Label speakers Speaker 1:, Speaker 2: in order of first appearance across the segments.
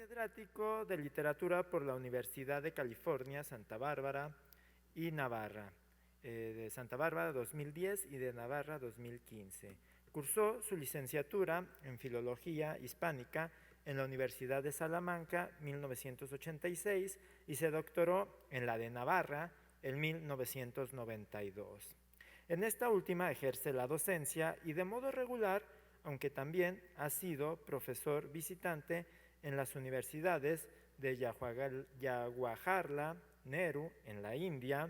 Speaker 1: catedrático de literatura por la Universidad de California, Santa Bárbara y Navarra, de Santa Bárbara 2010 y de Navarra 2015. Cursó su licenciatura en Filología Hispánica en la Universidad de Salamanca 1986 y se doctoró en la de Navarra en 1992. En esta última ejerce la docencia y de modo regular, aunque también ha sido profesor visitante en las universidades de Yaguajarla, Nehru en la India,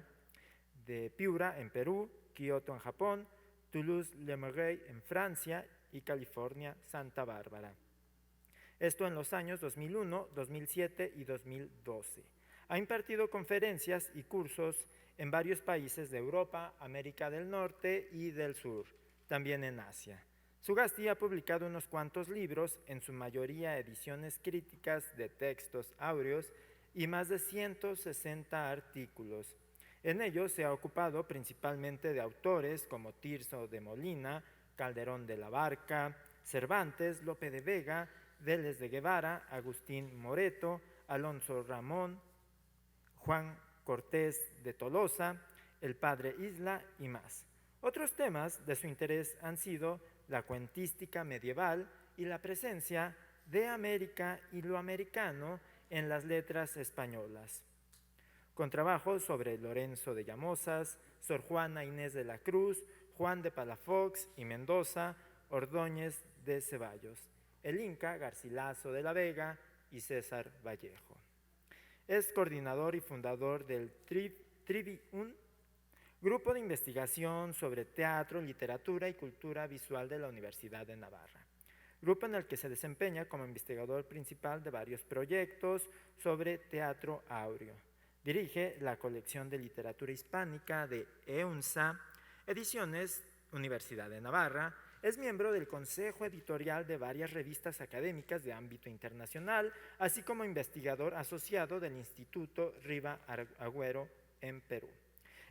Speaker 1: de Piura en Perú, Kioto en Japón, Toulouse-Le Marais en Francia y California, Santa Bárbara. Esto en los años 2001, 2007 y 2012. Ha impartido conferencias y cursos en varios países de Europa, América del Norte y del Sur, también en Asia. Sugasti ha publicado unos cuantos libros, en su mayoría ediciones críticas de textos áureos y más de 160 artículos. En ellos se ha ocupado principalmente de autores como Tirso de Molina, Calderón de la Barca, Cervantes, Lope de Vega, Vélez de Guevara, Agustín Moreto, Alonso Ramón, Juan Cortés de Tolosa, el Padre Isla y más. Otros temas de su interés han sido la cuentística medieval y la presencia de América y lo americano en las letras españolas, con trabajos sobre Lorenzo de Llamosas, Sor Juana Inés de la Cruz, Juan de Palafox y Mendoza, Ordóñez de Ceballos, el Inca Garcilaso de la Vega y César Vallejo. Es coordinador y fundador del Trivium, grupo de investigación sobre teatro, literatura y cultura visual de la Universidad de Navarra, grupo en el que se desempeña como investigador principal de varios proyectos sobre teatro áureo. Dirige la colección de literatura hispánica de EUNSA, Ediciones Universidad de Navarra. Es miembro del consejo editorial de varias revistas académicas de ámbito internacional, así como investigador asociado del Instituto Riva Agüero en Perú.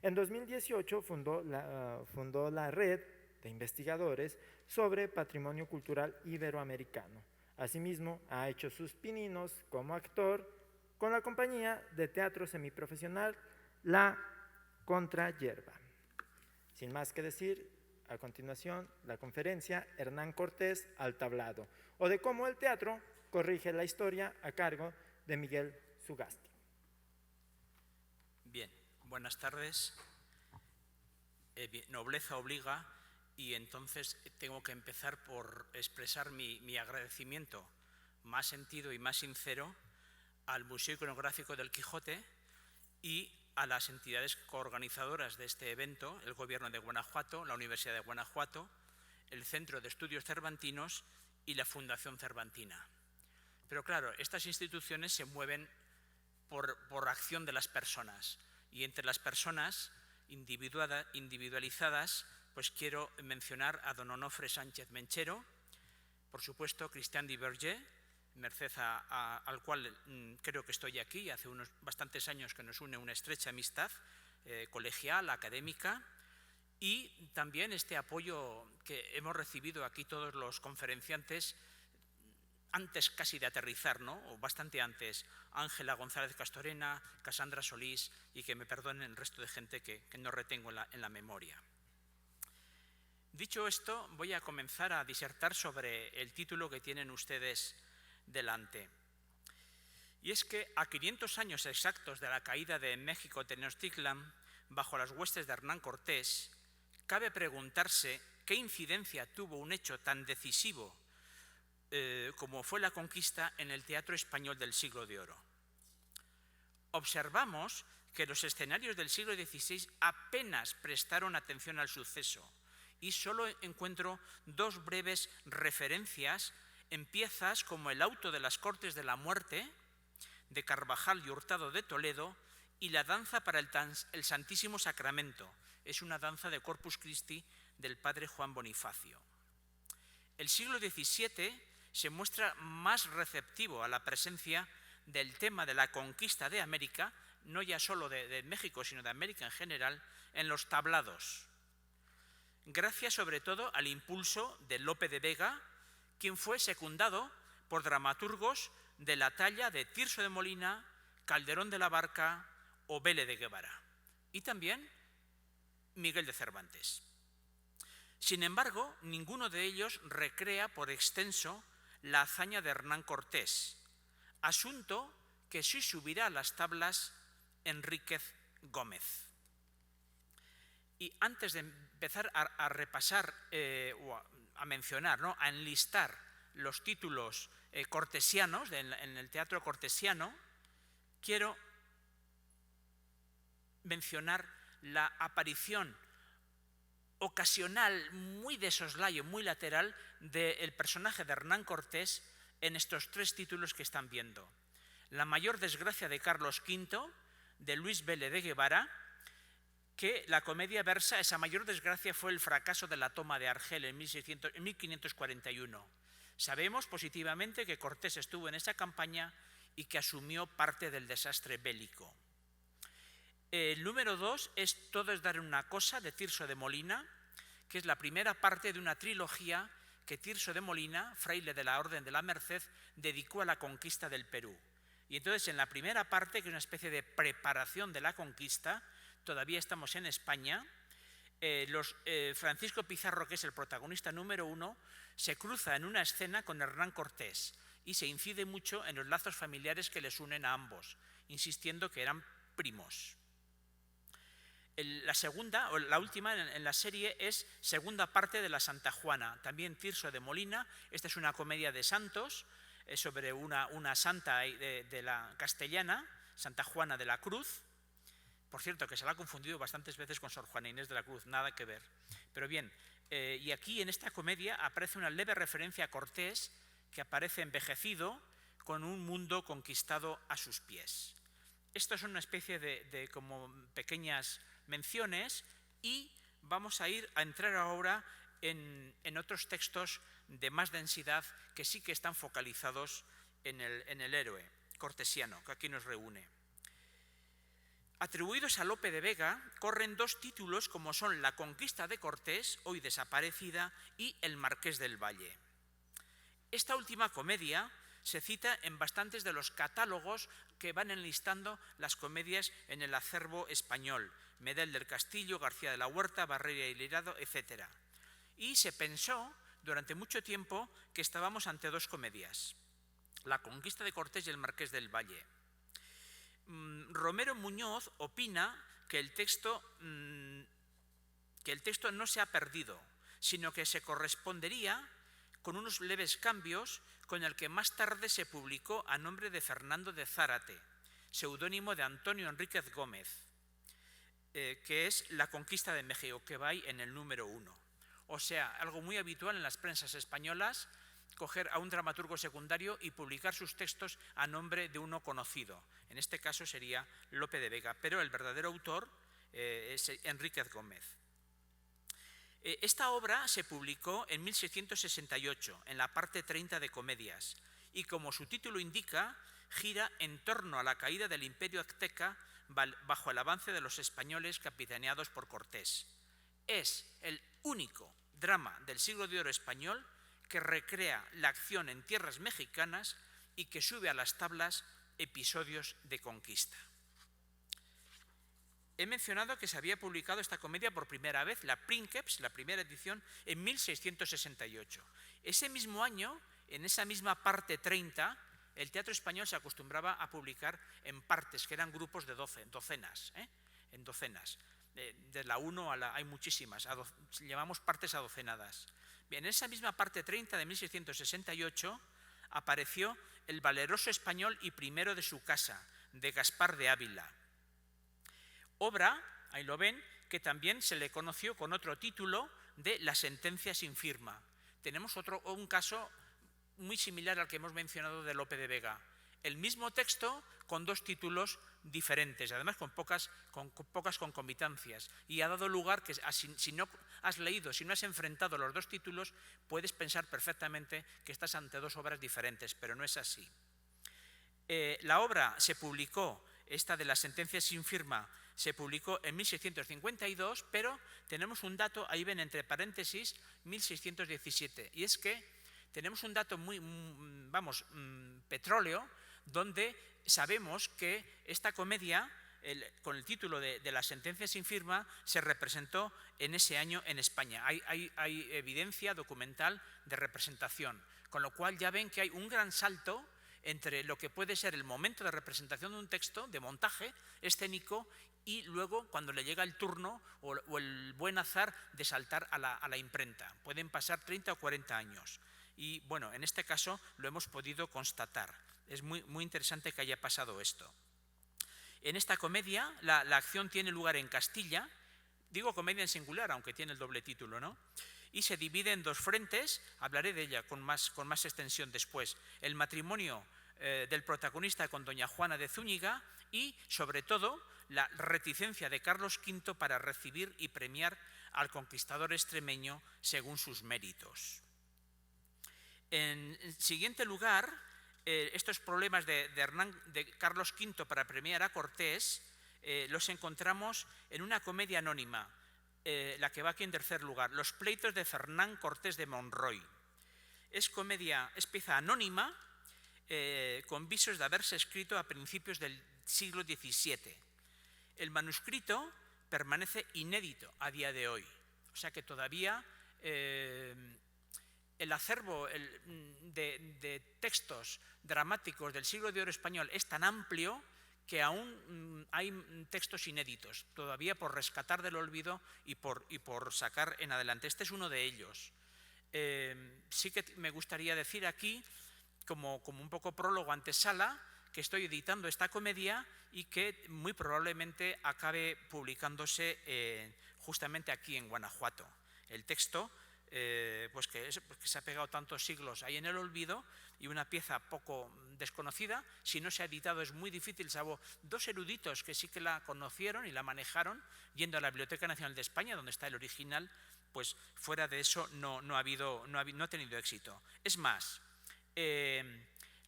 Speaker 1: En 2018 fundó la Red de Investigadores sobre Patrimonio Cultural Iberoamericano. Asimismo, ha hecho sus pininos como actor con la compañía de teatro semiprofesional La Contrayerba. Sin más que decir, a continuación, la conferencia Hernán Cortés al tablado, o de cómo el teatro corrige la historia, a cargo de Miguel Sugasti.
Speaker 2: Bien, buenas tardes. Nobleza obliga, y entonces tengo que empezar por expresar mi agradecimiento más sentido y más sincero al Museo Iconográfico del Quijote y a las entidades coorganizadoras de este evento, el Gobierno de Guanajuato, la Universidad de Guanajuato, el Centro de Estudios Cervantinos y la Fundación Cervantina. Pero claro, estas instituciones se mueven por acción de las personas, y entre las personas individualizadas, pues quiero mencionar a don Onofre Sánchez Menchero, por supuesto Christian Diverger, merced al cual creo que estoy aquí, hace unos bastantes años que nos une una estrecha amistad colegial, académica, y también este apoyo que hemos recibido aquí todos los conferenciantes antes casi de aterrizar, ¿no? O bastante antes, Ángela González Castorena, Casandra Solís, y que me perdonen el resto de gente que no retengo en la memoria. Dicho esto, voy a comenzar a disertar sobre el título que tienen ustedes delante. Y es que a 500 años exactos de la caída de México Tenochtitlan, bajo las huestes de Hernán Cortés, cabe preguntarse qué incidencia tuvo un hecho tan decisivo como fue la conquista en el teatro español del siglo de oro. Observamos que los escenarios del siglo XVI apenas prestaron atención al suceso, y solo encuentro dos breves referencias en piezas como el Auto de las Cortes de la Muerte, de Carvajal y Hurtado de Toledo, y la Danza para el Santísimo Sacramento. Es una danza de Corpus Christi del padre Juan Bonifacio. El siglo XVII se muestra más receptivo a la presencia del tema de la conquista de América, no ya solo de México, sino de América en general, en los tablados. Gracias sobre todo al impulso de Lope de Vega, quien fue secundado por dramaturgos de la talla de Tirso de Molina, Calderón de la Barca o Vélez de Guevara, y también Miguel de Cervantes. Sin embargo, ninguno de ellos recrea por extenso la hazaña de Hernán Cortés, asunto que sí subirá a las tablas Enríquez Gómez. Y antes de empezar a repasar o a mencionar, ¿no?, a enlistar los títulos cortesianos en el teatro cortesiano, quiero mencionar la aparición ocasional, muy de soslayo, muy lateral, del personaje de Hernán Cortés en estos tres títulos que están viendo. La mayor desgracia de Carlos V, de Luis Vélez de Guevara, que la comedia versa, esa mayor desgracia fue el fracaso de la toma de Argel en 1541. Sabemos positivamente que Cortés estuvo en esa campaña y que asumió parte del desastre bélico. El número 2 es Todo es dar una cosa, de Tirso de Molina, que es la primera parte de una trilogía que Tirso de Molina, fraile de la Orden de la Merced, dedicó a la conquista del Perú. Y entonces en la primera parte, que es una especie de preparación de la conquista, todavía estamos en España, Francisco Pizarro, que es el protagonista número 1, se cruza en una escena con Hernán Cortés y se incide mucho en los lazos familiares que les unen a ambos, insistiendo que eran primos. La segunda, o la última en la serie, es segunda parte de la Santa Juana, también Tirso de Molina. Esta es una comedia de santos sobre una santa de la castellana, Santa Juana de la Cruz. Por cierto, que se la ha confundido bastantes veces con Sor Juana Inés de la Cruz, nada que ver. Pero bien, y aquí en esta comedia aparece una leve referencia a Cortés, que aparece envejecido con un mundo conquistado a sus pies. Estos son una especie de como pequeñas menciones, y vamos a entrar ahora en otros textos de más densidad que sí que están focalizados en el héroe cortesiano que aquí nos reúne. Atribuidos a Lope de Vega corren dos títulos como son La conquista de Cortés, hoy desaparecida, y El Marqués del Valle. Esta última comedia se cita en bastantes de los catálogos que van enlistando las comedias en el acervo español, Medel del Castillo, García de la Huerta, Barrera y Lirado, etc. Y se pensó durante mucho tiempo que estábamos ante dos comedias, La conquista de Cortés y El Marqués del Valle. Romero Muñoz opina que el texto no se ha perdido, sino que se correspondería con unos leves cambios con el que más tarde se publicó a nombre de Fernando de Zárate, seudónimo de Antonio Enríquez Gómez, que es La conquista de México, que va ahí en el número 1. O sea, algo muy habitual en las prensas españolas, coger a un dramaturgo secundario y publicar sus textos a nombre de uno conocido. En este caso sería Lope de Vega, pero el verdadero autor es Enríquez Gómez. Esta obra se publicó en 1668, en la parte 30 de Comedias, y como su título indica, gira en torno a la caída del Imperio Azteca bajo el avance de los españoles capitaneados por Cortés. Es el único drama del siglo de oro español que recrea la acción en tierras mexicanas y que sube a las tablas episodios de conquista. He mencionado que se había publicado esta comedia por primera vez, la Princeps, la primera edición, en 1668. Ese mismo año, en esa misma parte 30, el teatro español se acostumbraba a publicar en partes, que eran grupos de docenas, en docenas. De la 1 a la... hay muchísimas, llamamos partes adocenadas. Bien, en esa misma parte 30 de 1668 apareció El valeroso español y primero de su casa, de Gaspar de Ávila. Obra, ahí lo ven, que también se le conoció con otro título de La sentencia sin firma. Tenemos un caso muy similar al que hemos mencionado de Lope de Vega. El mismo texto con dos títulos diferentes, además con pocas concomitancias, y ha dado lugar que si no has leído, si no has enfrentado los dos títulos, puedes pensar perfectamente que estás ante dos obras diferentes, pero no es así. La obra se publicó, esta de La sentencia sin firma, se publicó en 1652, pero tenemos un dato, ahí ven entre paréntesis, 1617, y es que tenemos un dato petróleo, donde sabemos que esta comedia, con el título de La sentencia sin firma, se representó en ese año en España. Hay evidencia documental de representación, con lo cual ya ven que hay un gran salto entre lo que puede ser el momento de representación de un texto, de montaje escénico, y luego cuando le llega el turno o el buen azar de saltar a la imprenta. Pueden pasar 30 o 40 años. Y bueno, en este caso lo hemos podido constatar. Es muy interesante que haya pasado esto. En esta comedia la acción tiene lugar en Castilla. Digo comedia en singular, aunque tiene el doble título, ¿no? Y se divide en dos frentes. Hablaré de ella con más extensión después. El matrimonio del protagonista con doña Juana de Zúñiga y, sobre todo, la reticencia de Carlos V para recibir y premiar al conquistador extremeño según sus méritos. En siguiente lugar, estos problemas de Carlos V para premiar a Cortés los encontramos en una comedia anónima, la que va aquí en tercer lugar, Los pleitos de Fernán Cortés de Monroy. Es pieza anónima, con visos de haberse escrito a principios del siglo XVII. El manuscrito permanece inédito a día de hoy, o sea que todavía el acervo de textos dramáticos del siglo de oro español es tan amplio que aún hay textos inéditos, todavía por rescatar del olvido y por sacar en adelante. Este es uno de ellos. Sí que me gustaría decir aquí, como un poco prólogo antesala, que estoy editando esta comedia y que muy probablemente acabe publicándose justamente aquí en Guanajuato. El texto, pues que se ha pegado tantos siglos ahí en el olvido, y una pieza poco desconocida. Si no se ha editado es muy difícil, salvo dos eruditos que sí que la conocieron y la manejaron, yendo a la Biblioteca Nacional de España, donde está el original. Pues fuera de eso no ha tenido éxito. Es más,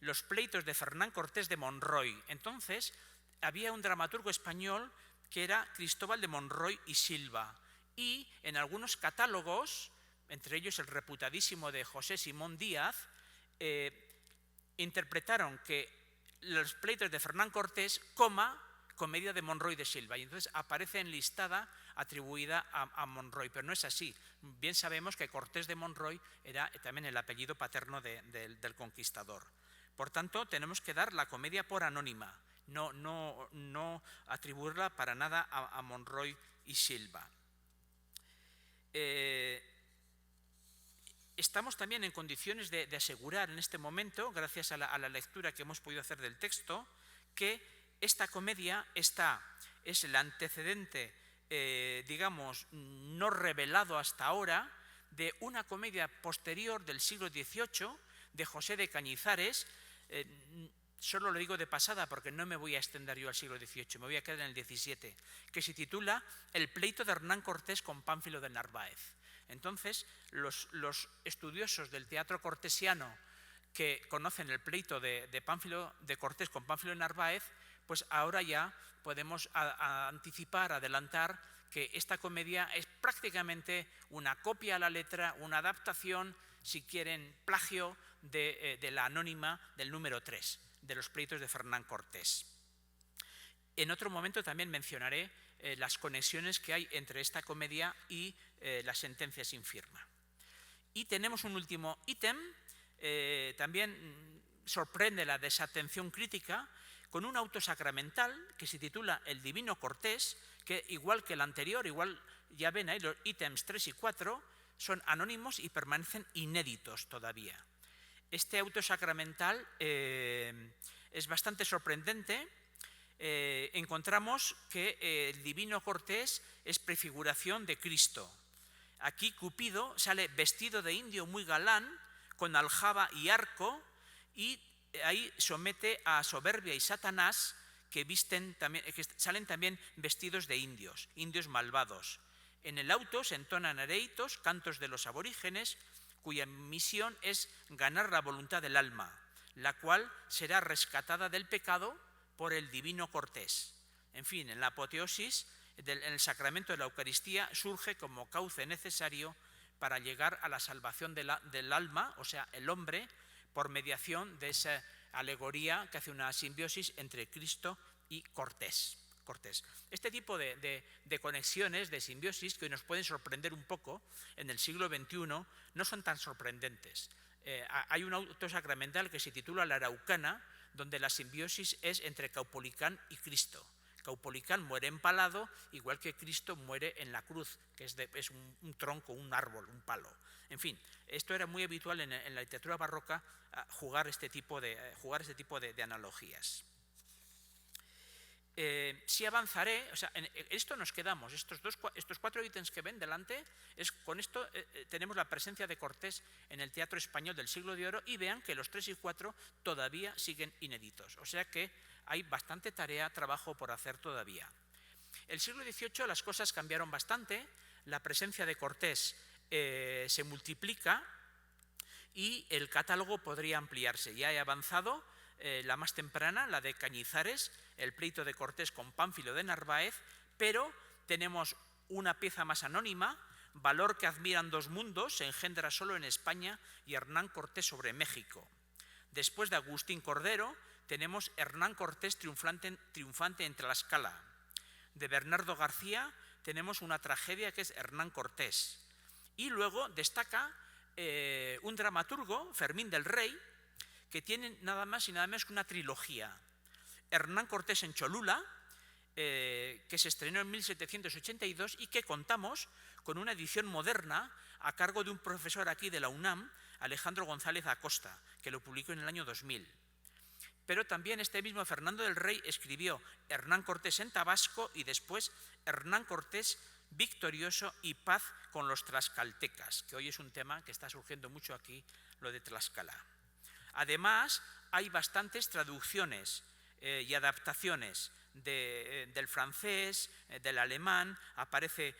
Speaker 2: Los pleitos de Fernán Cortés de Monroy. Entonces había un dramaturgo español que era Cristóbal de Monroy y Silva, y en algunos catálogos, entre ellos el reputadísimo de José Simón Díaz, interpretaron que Los pleitos de Fernán Cortés, comedia de Monroy de Silva, y entonces aparece enlistada atribuida a Monroy, pero no es así. Bien sabemos que Cortés de Monroy era también el apellido paterno del conquistador. Por tanto, tenemos que dar la comedia por anónima, no atribuirla para nada a Monroy y Silva. Estamos también en condiciones de asegurar en este momento, gracias a la lectura que hemos podido hacer del texto, que esta comedia es el antecedente, digamos, no revelado hasta ahora, de una comedia posterior del siglo XVIII, de José de Cañizares. Solo lo digo de pasada porque no me voy a extender yo al siglo XVIII, me voy a quedar en el XVII, que se titula El pleito de Hernán Cortés con Pánfilo de Narváez. Entonces, los estudiosos del teatro cortesiano que conocen el pleito de Cortés con Pánfilo de Narváez, pues ahora ya podemos anticipar, adelantar, que esta comedia es prácticamente una copia a la letra, una adaptación, si quieren, plagio de la anónima del número 3, de Los pleitos de Fernán Cortés. En otro momento también mencionaré las conexiones que hay entre esta comedia y La sentencia sin firma. Y tenemos un último ítem, también sorprende la desatención crítica, con un auto sacramental que se titula El Divino Cortés, que igual que el anterior, ya ven ahí los ítems 3 y 4, son anónimos y permanecen inéditos todavía. Este auto sacramental es bastante sorprendente. Encontramos que el Divino Cortés es prefiguración de Cristo. Aquí Cupido sale vestido de indio muy galán, con aljaba y arco, y ahí somete a Soberbia y Satanás, que salen también vestidos de indios malvados. En el auto se entonan areitos, cantos de los aborígenes, cuya misión es ganar la voluntad del alma, la cual será rescatada del pecado por el Divino Cortés. En fin, en la apoteosis, en el sacramento de la Eucaristía, surge como cauce necesario para llegar a la salvación del alma, o sea, el hombre, por mediación de esa alegoría que hace una simbiosis entre Cristo y Cortés. Este tipo de conexiones, de simbiosis, que nos pueden sorprender un poco en el siglo XXI, no son tan sorprendentes. Hay un auto sacramental que se titula La Araucana, donde la simbiosis es entre Caupolicán y Cristo. Caupolicán muere empalado, igual que Cristo muere en la cruz, que es un tronco, un árbol, un palo. En fin, esto era muy habitual en la literatura barroca, jugar este tipo de analogías. Si avanzaré, o sea, en esto nos quedamos, estos 4 ítems que ven delante, con esto tenemos la presencia de Cortés en el teatro español del siglo de oro, y vean que los 3 y 4 todavía siguen inéditos, o sea que hay bastante trabajo por hacer todavía. El siglo XVIII las cosas cambiaron bastante, la presencia de Cortés se multiplica y el catálogo podría ampliarse. Ya he avanzado la más temprana, la de Cañizares, el pleito de Cortés con Pánfilo de Narváez, pero tenemos una pieza más anónima, Valor que admiran 2 mundos, se engendra solo en España, y Hernán Cortés sobre México. Después de Agustín Cordero, tenemos Hernán Cortés triunfante en Tlaxcala. De Bernardo García tenemos una tragedia que es Hernán Cortés. Y luego destaca un dramaturgo, Fermín del Rey, que tiene nada más y nada menos que una trilogía. Hernán Cortés en Cholula, que se estrenó en 1782 y que contamos con una edición moderna a cargo de un profesor aquí de la UNAM, Alejandro González Acosta, que lo publicó en el año 2000. Pero también este mismo Fernando del Rey escribió Hernán Cortés en Tabasco y después Hernán Cortés victorioso y paz con los tlaxcaltecas, que hoy es un tema que está surgiendo mucho aquí, lo de Tlaxcala. Además, hay bastantes traducciones y adaptaciones del francés, del alemán, aparece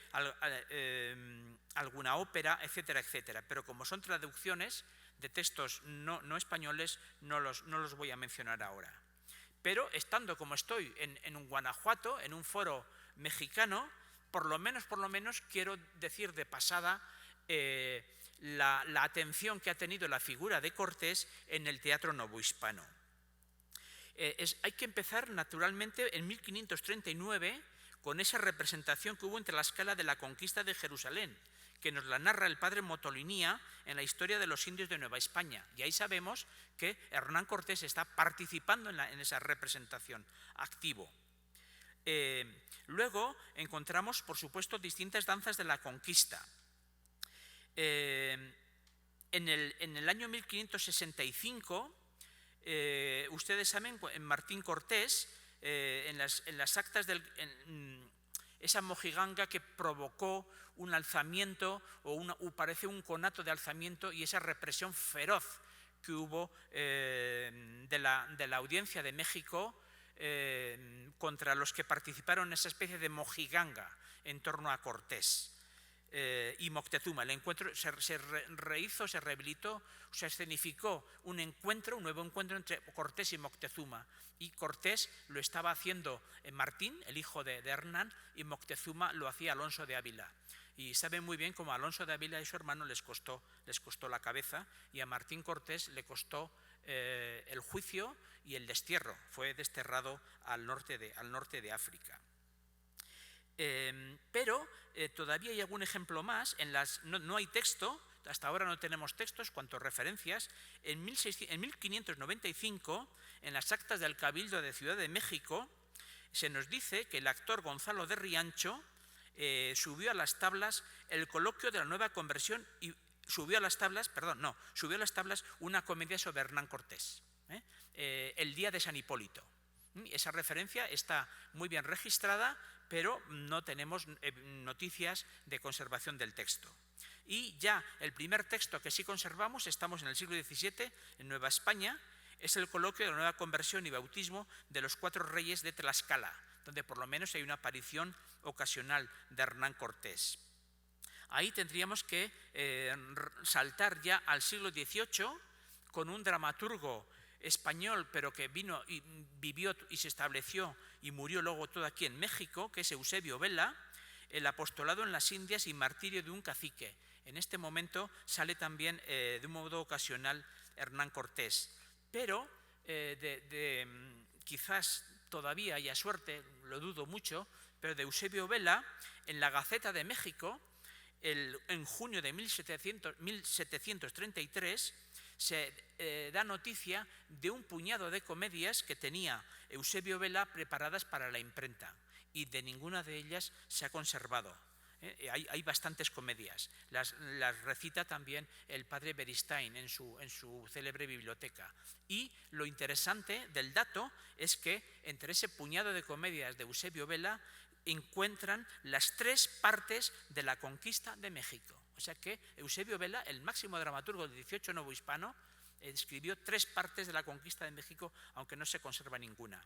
Speaker 2: alguna ópera, etcétera, etcétera. Pero como son traducciones de textos no españoles, no los voy a mencionar ahora. Pero estando como estoy en un Guanajuato, en un foro mexicano, por lo menos quiero decir de pasada la atención que ha tenido la figura de Cortés en el teatro novohispano. Hay que empezar naturalmente en 1539 con esa representación que hubo en Tlaxcala de la conquista de Jerusalén, que nos la narra el padre Motolinía en la historia de los indios de Nueva España. Y ahí sabemos que Hernán Cortés está participando en esa representación, activo. Luego encontramos, por supuesto, distintas danzas de la conquista. En el año 1565, ustedes saben, en Martín Cortés, en las actas esa mojiganga que provocó un alzamiento o parece un conato de alzamiento, y esa represión feroz que hubo de la Audiencia de México contra los que participaron en esa especie de mojiganga en torno a Cortés y Moctezuma. El encuentro se rehizo, se rehabilitó, se escenificó un nuevo encuentro entre Cortés y Moctezuma. Y Cortés lo estaba haciendo Martín, el hijo de Hernán, y Moctezuma lo hacía Alonso de Ávila. Y saben muy bien cómo a Alonso de Ávila y su hermano les costó la cabeza, y a Martín Cortés le costó el juicio y el destierro. Fue desterrado al norte de África. Pero todavía hay algún ejemplo más. No hay texto, hasta ahora no tenemos textos, cuanto referencias. En 1595, en las actas del Cabildo de Ciudad de México, se nos dice que el actor Gonzalo de Riancho subió a las tablas el coloquio de la nueva conversión y subió a las tablas una comedia sobre Hernán Cortés, el día de San Hipólito. Esa referencia está muy bien registrada, pero no tenemos noticias de conservación del texto. Y ya el primer texto que sí conservamos, estamos en el siglo XVII, en Nueva España, es el coloquio de la nueva conversión y bautismo de los 4 reyes de Tlaxcala, donde por lo menos hay una aparición ocasional de Hernán Cortés. Ahí tendríamos que saltar ya al siglo XVIII con un dramaturgo español, pero que vivió y se estableció y murió luego todo aquí en México, que es Eusebio Vela, El apostolado en las Indias y martirio de un cacique. En este momento sale también de un modo ocasional Hernán Cortés, pero quizás todavía haya suerte, lo dudo mucho, pero de Eusebio Vela, en la Gaceta de México, en junio de 1733, se da noticia de un puñado de comedias que tenía Eusebio Vela preparadas para la imprenta, y de ninguna de ellas se ha conservado. Hay bastantes comedias, las recita también el padre Beristain en su célebre biblioteca. Y lo interesante del dato es que entre ese puñado de comedias de Eusebio Vela encuentran las 3 partes de la conquista de México. O sea que Eusebio Vela, el máximo dramaturgo del XVIII novohispano, escribió 3 partes de la conquista de México, aunque no se conserva ninguna.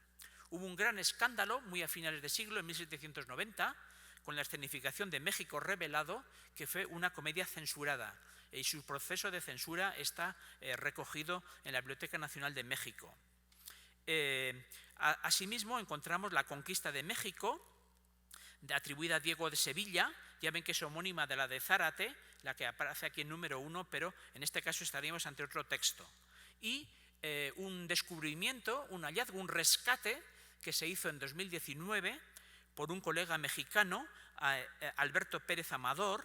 Speaker 2: Hubo un gran escándalo muy a finales de siglo, en 1790, con la escenificación de México revelado, que fue una comedia censurada, y su proceso de censura está recogido en la Biblioteca Nacional de México. Asimismo, encontramos la conquista de México, atribuida a Diego de Sevilla. Ya ven que es homónima de la de Zárate, la que aparece aquí en número 1, pero en este caso estaríamos ante otro texto. Y un descubrimiento, un hallazgo, un rescate que se hizo en 2019 por un colega mexicano, Alberto Pérez Amador,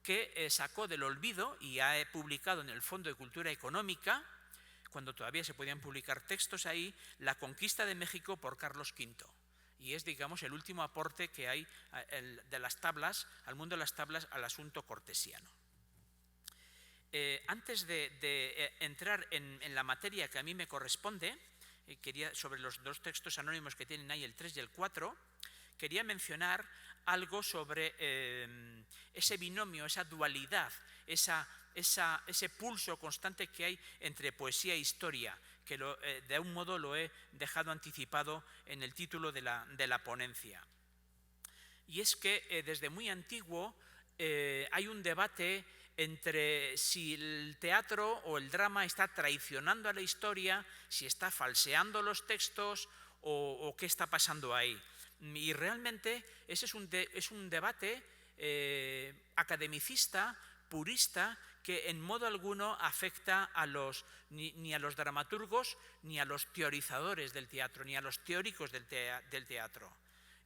Speaker 2: que sacó del olvido y ha publicado en el Fondo de Cultura Económica, cuando todavía se podían publicar textos ahí, La conquista de México por Carlos V. Y es, digamos, el último aporte que hay de las tablas, al mundo de las tablas, al asunto cortesiano. Antes de entrar en la materia que a mí me corresponde, quería, sobre los 2 textos anónimos que tienen ahí, el 3 y el 4, quería mencionar algo sobre ese binomio, esa dualidad, ese pulso constante que hay entre poesía e historia, que de un modo lo he dejado anticipado en el título de la ponencia. Y es que desde muy antiguo hay un debate entre si el teatro o el drama está traicionando a la historia, si está falseando los textos o qué está pasando ahí. Y realmente ese es un debate academicista, purista, que en modo alguno afecta ni a los dramaturgos ni a los teorizadores del teatro, ni a los teóricos del teatro.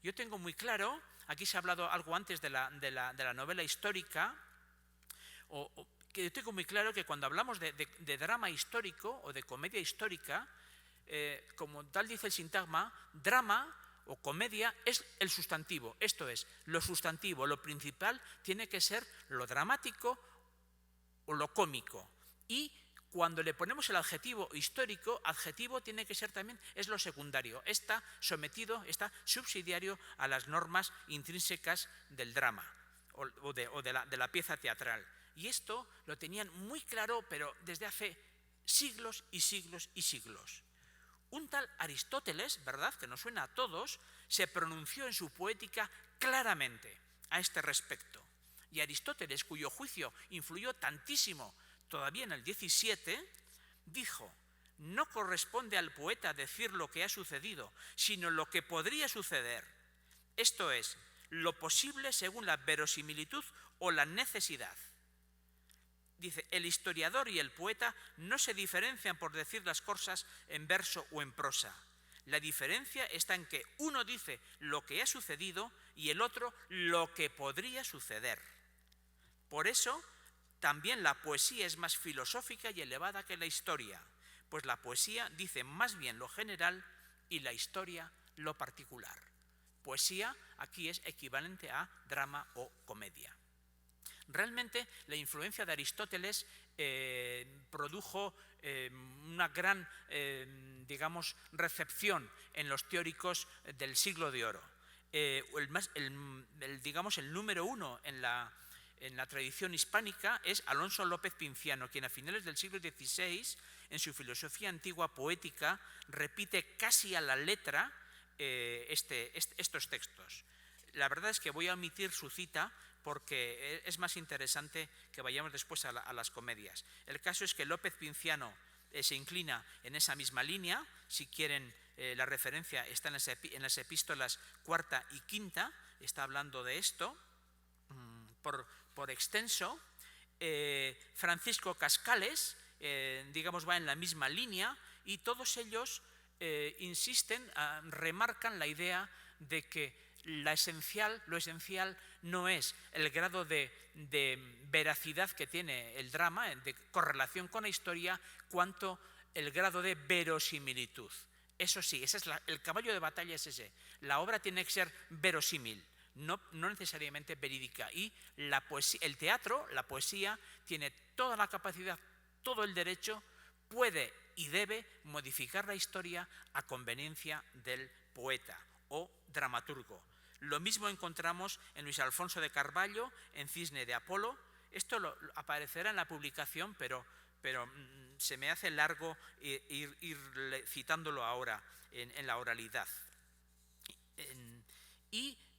Speaker 2: Yo tengo muy claro, aquí se ha hablado algo antes de la novela histórica, que yo tengo muy claro que cuando hablamos de drama histórico o de comedia histórica, como tal dice el sintagma, drama o comedia es el sustantivo, esto es, lo sustantivo, lo principal tiene que ser lo dramático o lo cómico. Y cuando le ponemos el adjetivo histórico, adjetivo tiene que ser también, es lo secundario, está sometido, está subsidiario a las normas intrínsecas del drama o de la pieza teatral. Y esto lo tenían muy claro, pero desde hace siglos y siglos y siglos. Un tal Aristóteles, ¿verdad?, que nos suena a todos, se pronunció en su poética claramente a este respecto. Y Aristóteles, cuyo juicio influyó tantísimo todavía en el 17, dijo: no corresponde al poeta decir lo que ha sucedido, sino lo que podría suceder. Esto es, lo posible según la verosimilitud o la necesidad. Dice, el historiador y el poeta no se diferencian por decir las cosas en verso o en prosa. La diferencia está en que uno dice lo que ha sucedido y el otro lo que podría suceder. Por eso, también la poesía es más filosófica y elevada que la historia, pues la poesía dice más bien lo general y la historia lo particular. Poesía aquí es equivalente a drama o comedia. Realmente la influencia de Aristóteles produjo una gran, digamos, recepción en los teóricos del siglo de oro. Digamos, el número 1 en la tradición hispánica es Alonso López Pinciano, quien a finales del siglo XVI, en su filosofía antigua poética, repite casi a la letra estos textos. La verdad es que voy a omitir su cita porque es más interesante que vayamos después a las comedias. El caso es que López Pinciano se inclina en esa misma línea. Si quieren, la referencia está en las epístolas 4 y 5, está hablando de esto por extenso, Francisco Cascales, digamos, va en la misma línea, y todos ellos insisten, remarcan la idea de que lo esencial no es el grado de veracidad que tiene el drama, de correlación con la historia, cuanto el grado de verosimilitud. Eso sí, ese es el caballo de batalla es ese. La obra tiene que ser verosímil, no necesariamente verídica. Y el teatro, la poesía, tiene toda la capacidad, todo el derecho, puede y debe modificar la historia a conveniencia del poeta o dramaturgo. Lo mismo encontramos en Luis Alfonso de Carvalho, en Cisne de Apolo. Esto aparecerá en la publicación, pero se me hace largo ir citándolo ahora en la oralidad.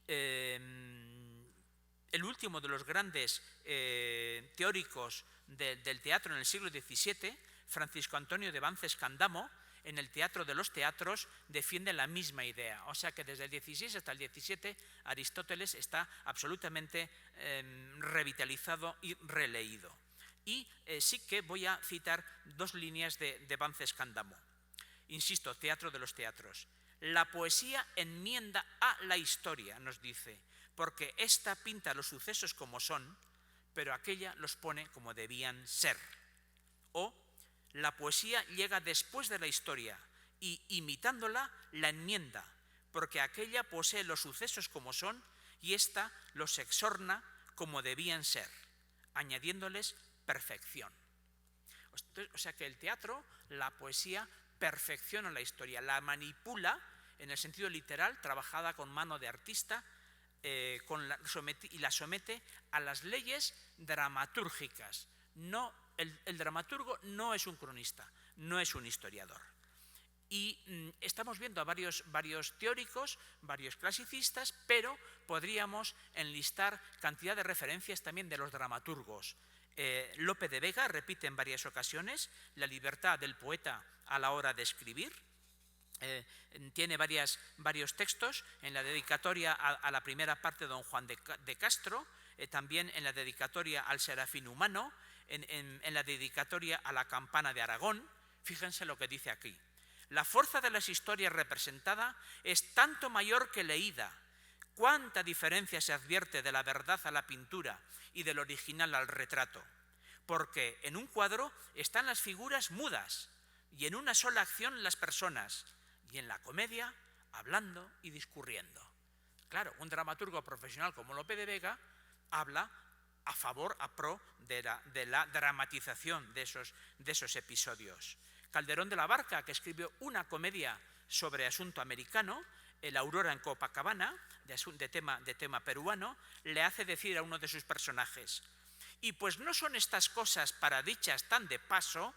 Speaker 2: El último de los grandes teóricos del teatro en el siglo XVII, Francisco Antonio de Bances Candamo, en el Teatro de los Teatros, defiende la misma idea. O sea que desde el XVI hasta el XVII Aristóteles está absolutamente revitalizado y releído. Y sí que voy a citar dos líneas de Bances Candamo. Insisto, Teatro de los Teatros. La poesía enmienda a la historia, nos dice, porque ésta pinta los sucesos como son, pero aquella los pone como debían ser. O la poesía llega después de la historia y, imitándola, la enmienda, porque aquella posee los sucesos como son y ésta los exorna como debían ser, añadiéndoles perfección. O sea que el teatro, la poesía, perfecciona la historia, la manipula en el sentido literal, trabajada con mano de artista, y la somete a las leyes dramatúrgicas. El dramaturgo no es un cronista, no es un historiador. Y estamos viendo a varios teóricos, varios clasicistas, pero podríamos enlistar cantidad de referencias también de los dramaturgos. Lope de Vega repite en varias ocasiones la libertad del poeta a la hora de escribir. Tiene varios textos en la dedicatoria a la primera parte de Don Juan de Castro, también en la dedicatoria al Serafín Humano, en la dedicatoria a la Campana de Aragón. Fíjense lo que dice aquí. La fuerza de las historias representada es tanto mayor que leída. Cuánta diferencia se advierte de la verdad a la pintura y del original al retrato. Porque en un cuadro están las figuras mudas y en una sola acción las personas, y en la comedia hablando y discurriendo. Claro, un dramaturgo profesional como Lope de Vega habla a pro de la dramatización de esos episodios. Calderón de la Barca, que escribió una comedia sobre asunto americano, El Aurora en Copacabana, de tema peruano, le hace decir a uno de sus personajes: y pues no son estas cosas para dichas tan de paso,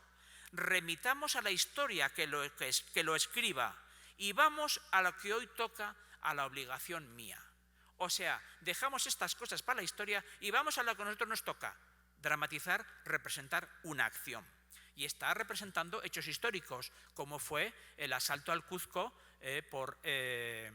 Speaker 2: remitamos a la historia que lo escriba y vamos a lo que hoy toca, a la obligación mía. O sea, dejamos estas cosas para la historia y vamos a lo que a nosotros nos toca, dramatizar, representar una acción. Y está representando hechos históricos, como fue el asalto al Cuzco de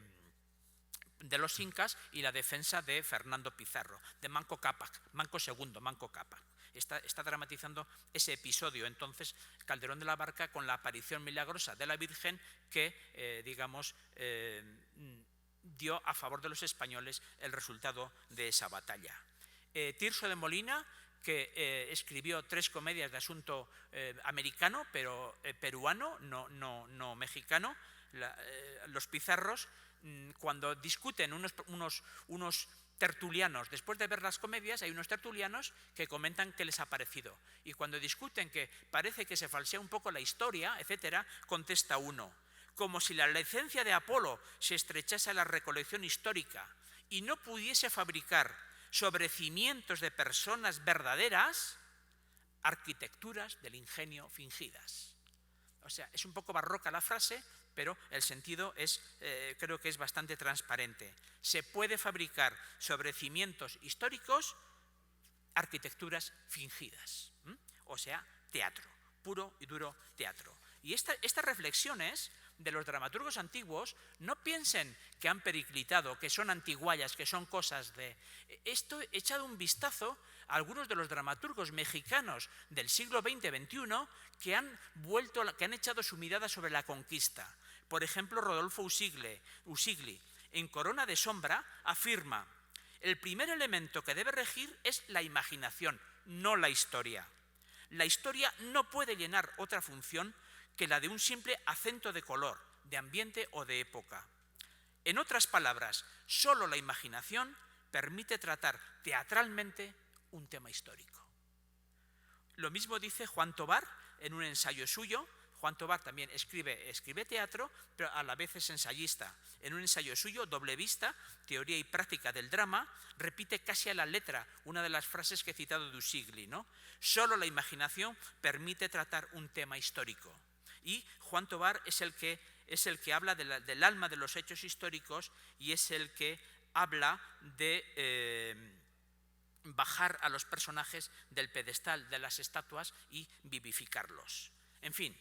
Speaker 2: los incas y la defensa de Fernando Pizarro, de Manco Cápac, Manco II, Manco Cápac. Está dramatizando ese episodio, entonces, Calderón de la Barca, con la aparición milagrosa de la Virgen que, dio a favor de los españoles el resultado de esa batalla. Tirso de Molina, que escribió 3 comedias de asunto americano, pero peruano, no mexicano. Los pizarros, cuando discuten unos tertulianos, después de ver las comedias, hay unos tertulianos que comentan qué les ha parecido. Y cuando discuten que parece que se falsea un poco la historia, etcétera, contesta uno: como si la licencia de Apolo se estrechase a la recolección histórica y no pudiese fabricar sobre cimientos de personas verdaderas arquitecturas del ingenio fingidas. O sea, es un poco barroca la frase, pero el sentido creo que es bastante transparente. Se puede fabricar sobre cimientos históricos arquitecturas fingidas, o sea, teatro, puro y duro teatro. Y estas reflexiones de los dramaturgos antiguos, no piensen que han periclitado, que son antiguallas, que son cosas de... Esto, echado un vistazo algunos de los dramaturgos mexicanos del siglo XX-XXI que han echado su mirada sobre la conquista. Por ejemplo, Rodolfo Usigli, en Corona de Sombra, afirma: el primer elemento que debe regir es la imaginación, no la historia. La historia no puede llenar otra función que la de un simple acento de color, de ambiente o de época. En otras palabras, solo la imaginación permite tratar teatralmente un tema histórico. Lo mismo dice Juan Tobar en un ensayo suyo. Juan Tobar también escribe teatro, pero a la vez es ensayista. En un ensayo suyo, Doble vista, teoría y práctica del drama, repite casi a la letra una de las frases que he citado de Usigli, ¿no? Solo la imaginación permite tratar un tema histórico. Y Juan Tobar es el que habla del alma de los hechos históricos y es el que habla de bajar a los personajes del pedestal de las estatuas y vivificarlos. En fin,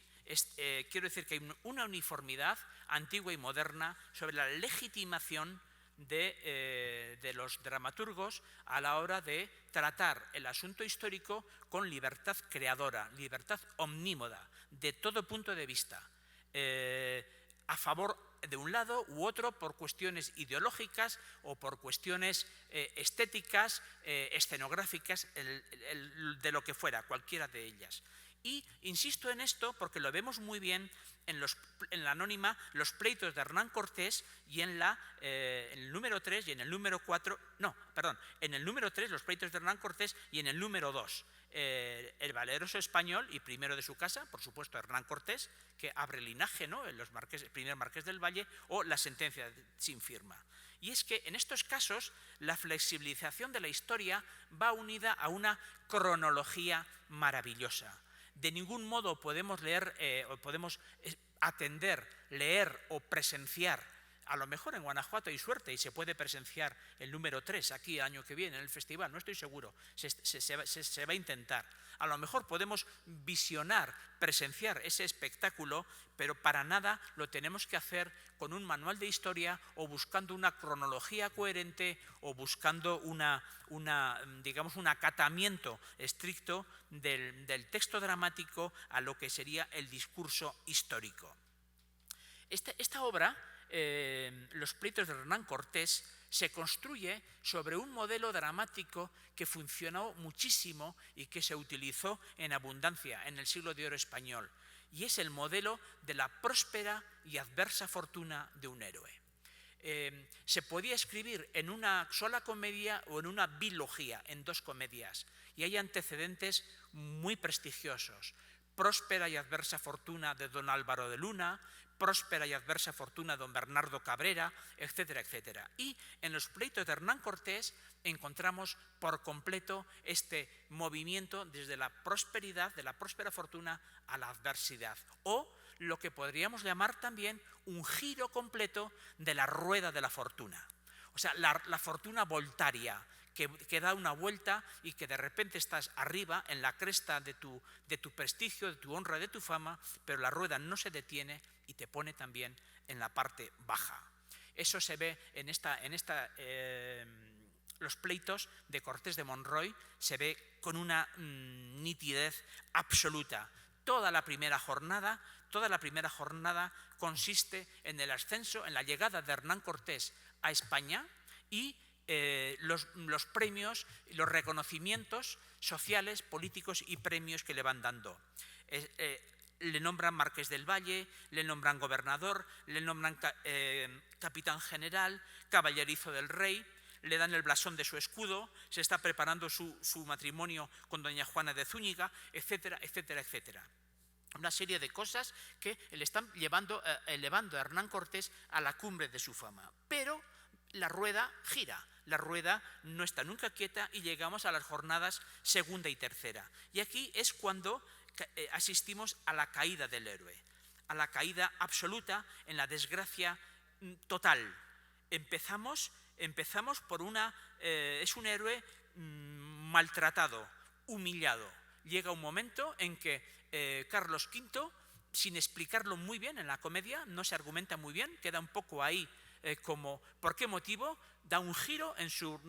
Speaker 2: quiero decir que hay una uniformidad antigua y moderna sobre la legitimación de los dramaturgos a la hora de tratar el asunto histórico con libertad creadora, libertad omnímoda, de todo punto de vista, a favor de un lado u otro por cuestiones ideológicas o por cuestiones estéticas, escenográficas, de lo que fuera, cualquiera de ellas. Y insisto en esto porque lo vemos muy bien en la anónima Los pleitos de Hernán Cortés y en el número 3 y en el número 4, en el número 3 Los pleitos de Hernán Cortés y en el número 2 el valeroso español y primero de su casa, por supuesto Hernán Cortés, que abre linaje, ¿no? El primer marqués del Valle, o la sentencia sin firma. Y es que en estos casos la flexibilización de la historia va unida a una cronología maravillosa. De ningún modo podemos leer o podemos atender, leer o presenciar. A lo mejor en Guanajuato hay suerte y se puede presenciar el número 3 aquí el año que viene en el festival, no estoy seguro, se va a intentar. A lo mejor podemos visionar, presenciar ese espectáculo, pero para nada lo tenemos que hacer con un manual de historia o buscando una cronología coherente o buscando digamos, un acatamiento estricto del texto dramático a lo que sería el discurso histórico. Esta obra, Los pleitos de Hernán Cortés, se construye sobre un modelo dramático que funcionó muchísimo y que se utilizó en abundancia en el siglo de oro español, y es el modelo de la próspera y adversa fortuna de un héroe. Se podía escribir en una sola comedia o en una bilogía, en dos comedias, y hay antecedentes muy prestigiosos. Próspera y adversa fortuna de don Álvaro de Luna, próspera y adversa fortuna de don Bernardo Cabrera, etcétera, etcétera. Y en Los pleitos de Hernán Cortés encontramos por completo este movimiento desde la prosperidad, de la próspera fortuna a la adversidad, o lo que podríamos llamar también un giro completo de la rueda de la fortuna. O sea, la fortuna voltaria, que da una vuelta y que de repente estás arriba, en la cresta de tu prestigio, de tu honra, de tu fama, pero la rueda no se detiene y te pone también en la parte baja. Eso se ve en Los pleitos de Cortés de Monroy, se ve con una nitidez absoluta. Toda la primera jornada consiste en el ascenso, en la llegada de Hernán Cortés a España y los premios, los reconocimientos sociales, políticos y premios que le van dando. Le nombran Marqués del Valle, le nombran gobernador, le nombran capitán general, caballerizo del rey, le dan el blasón de su escudo, se está preparando su matrimonio con doña Juana de Zúñiga, etcétera, etcétera, etcétera. Una serie de cosas que le están elevando a Hernán Cortés a la cumbre de su fama. Pero la rueda gira, la rueda no está nunca quieta y llegamos a las jornadas segunda y tercera. Y aquí es cuando asistimos a la caída del héroe, a la caída absoluta en la desgracia total. Empezamos por es un héroe maltratado, humillado. Llega un momento en que Carlos V, sin explicarlo muy bien en la comedia, no se argumenta muy bien, queda un poco ahí ¿Por qué motivo? Da un giro en su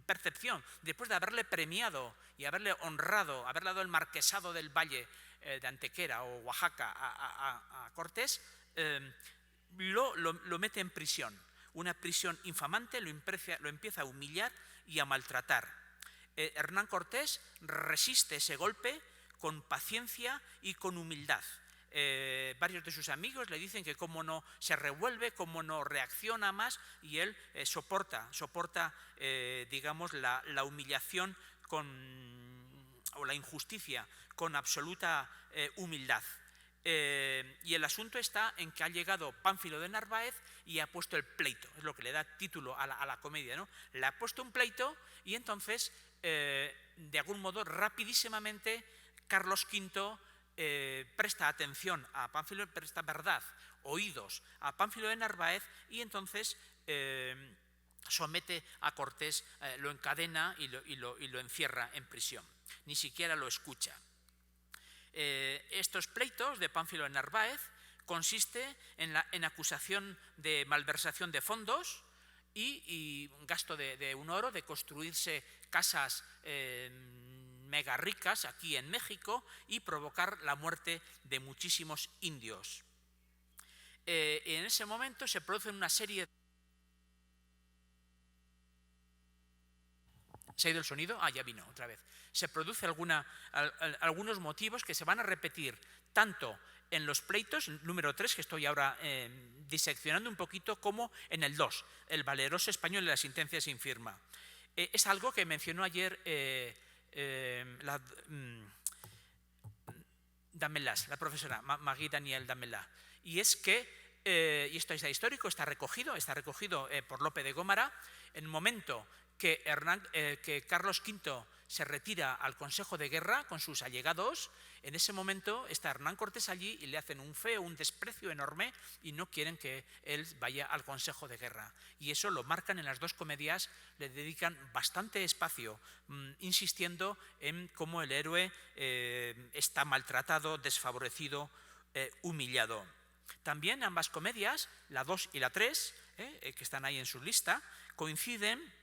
Speaker 2: percepción. Después de haberle premiado y haberle honrado, haberle dado el marquesado del Valle de Antequera o Oaxaca a Cortés, lo mete en prisión. Una prisión infamante, lo empieza a humillar y a maltratar. Hernán Cortés resiste ese golpe con paciencia y con humildad. Varios de sus amigos le dicen que cómo no se revuelve, cómo no reacciona más, y él soporta digamos, la humillación o la injusticia con absoluta humildad. Y el asunto está en que ha llegado Pánfilo de Narváez y ha puesto el pleito, es lo que le da título a la comedia, ¿no? Le ha puesto un pleito y entonces, de algún modo, rapidísimamente, Carlos V presta atención a Pánfilo, presta oídos a Pánfilo de Narváez, y entonces somete a Cortés, lo encadena y lo encierra en prisión. Ni siquiera lo escucha. Estos pleitos de Pánfilo de Narváez consiste en acusación de malversación de fondos y gasto de un oro, de construirse casas mega ricas aquí en México y provocar la muerte de muchísimos indios. En ese momento se producen una serie... ¿Se ha ido el sonido? Ah, ya vino otra vez. Se produce algunos motivos que se van a repetir tanto en los pleitos, número 3, que estoy ahora diseccionando un poquito, como en el 2, el valeroso español y la sentencia sin firma. Es algo que mencionó ayer Damelás, la profesora Magui Daniel Damelás, y es que, y esto está histórico, está recogido por Lope de Gómara, en el momento que Carlos V se retira al Consejo de Guerra con sus allegados. En ese momento está Hernán Cortés allí y le hacen un feo, un desprecio enorme, y no quieren que él vaya al Consejo de Guerra. Y eso lo marcan en las dos comedias, le dedican bastante espacio, insistiendo en cómo el héroe está maltratado, desfavorecido, humillado. También ambas comedias, la 2 y la 3, que están ahí en su lista, coinciden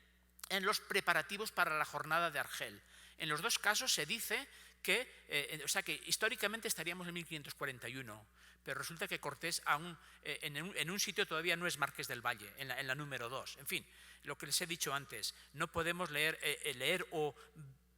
Speaker 2: en los preparativos para la jornada de Argel. En los dos casos se dice que, o sea que históricamente estaríamos en 1541, pero resulta que Cortés aún en un sitio todavía no es Marqués del Valle, en la número 2. En fin, lo que les he dicho antes, no podemos leer o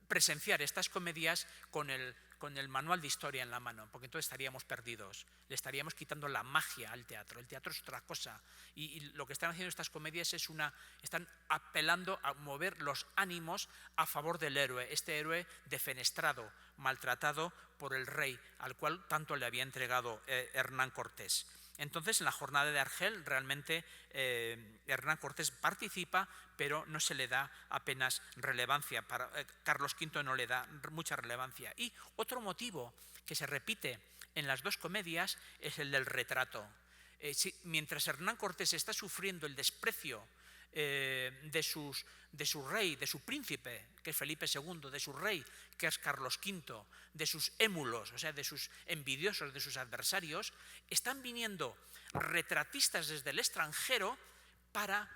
Speaker 2: presenciar estas comedias con el manual de historia en la mano, porque entonces estaríamos perdidos, le estaríamos quitando la magia al teatro. El teatro es otra cosa, y lo que están haciendo estas comedias están apelando a mover los ánimos a favor del héroe, este héroe defenestrado, maltratado por el rey, al cual tanto le había entregado Hernán Cortés. Entonces, en la jornada de Argel, realmente Hernán Cortés participa, pero no se le da apenas relevancia. Carlos V no le da mucha relevancia. Y otro motivo que se repite en las dos comedias es el del retrato. Mientras Hernán Cortés está sufriendo el desprecio de su rey, de su príncipe, que es Felipe II, de su rey, que es Carlos V, de sus émulos, o sea, de sus envidiosos, de sus adversarios, están viniendo retratistas desde el extranjero para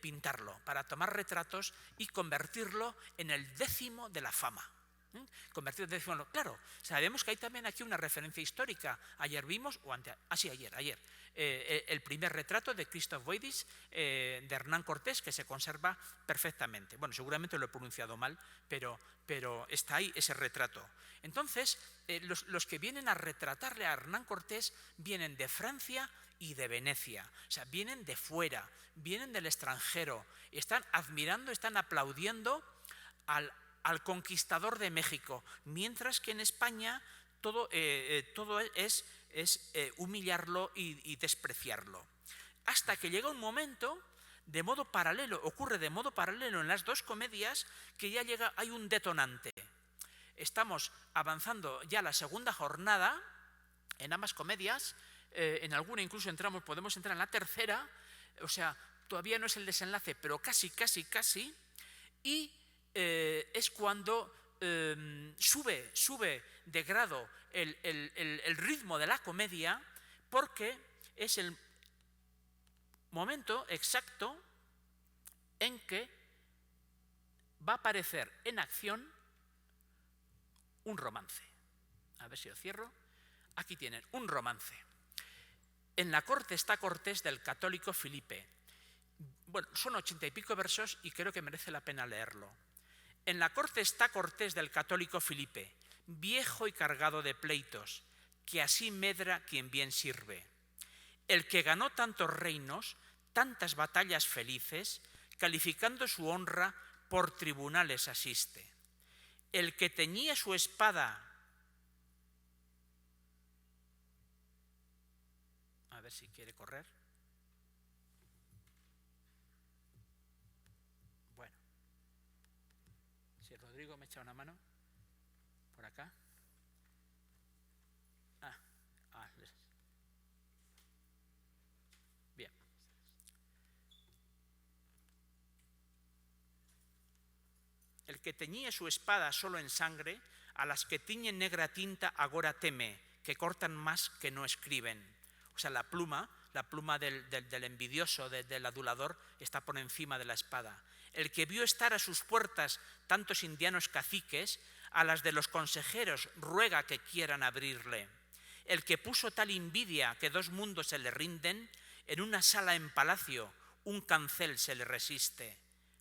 Speaker 2: pintarlo, para tomar retratos y convertirlo en el 10º de la fama. Claro, sabemos que hay también aquí una referencia histórica. Ayer vimos, ayer, el primer retrato de Christoph Boydis de Hernán Cortés, que se conserva perfectamente. Bueno, seguramente lo he pronunciado mal, pero está ahí ese retrato. Entonces, los que vienen a retratarle a Hernán Cortés vienen de Francia y de Venecia, o sea, vienen de fuera, vienen del extranjero, están admirando, están aplaudiendo al conquistador de México, mientras que en España todo es humillarlo y despreciarlo. Hasta que llega un momento, ocurre de modo paralelo en las dos comedias, que ya hay un detonante. Estamos avanzando ya la segunda jornada en ambas comedias, en alguna incluso podemos entrar en la tercera, o sea, todavía no es el desenlace, pero casi, y es cuando sube de grado el ritmo de la comedia, porque es momento exacto en que va a aparecer en acción un romance. A ver si lo cierro. Aquí tienen un romance. En la corte está Cortés del católico Filipe. Bueno, son 80 y pico versos y creo que merece la pena leerlo. En la corte está Cortés del católico Filipe, viejo y cargado de pleitos, que así medra quien bien sirve. El que ganó tantos reinos, tantas batallas felices, calificando su honra por tribunales asiste. El que teñía su espada... A ver si quiere correr. Bueno. Si Rodrigo me echa una mano. Por acá. Bien. El que teñía su espada solo en sangre, a las que tiñen negra tinta agora teme, que cortan más que no escriben. O sea, la pluma del envidioso, del adulador, está por encima de la espada. El que vio estar a sus puertas tantos indianos caciques, a las de los consejeros ruega que quieran abrirle. El que puso tal invidia que dos mundos se le rinden, en una sala en palacio un cancel se le resiste,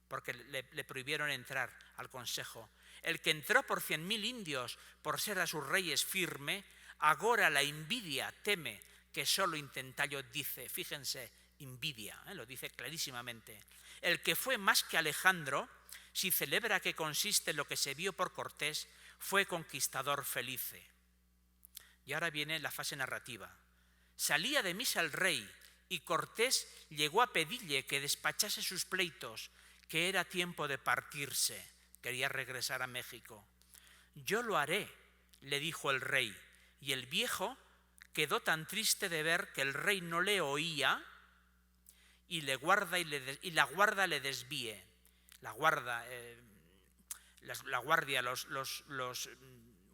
Speaker 2: porque le prohibieron entrar al consejo. El que entró por 100.000 indios por ser a sus reyes firme, agora la invidia teme que solo intentallo dice. Fíjense, invidia, lo dice clarísimamente. El que fue más que Alejandro, si celebra que consiste lo que se vio por Cortés, fue conquistador felice. Y ahora viene la fase narrativa. Salía de misa el rey y Cortés llegó a pedirle que despachase sus pleitos, que era tiempo de partirse, quería regresar a México. Yo lo haré, le dijo el rey, y el viejo quedó tan triste de ver que el rey no le oía y la guarda le desvíe. La guardia, los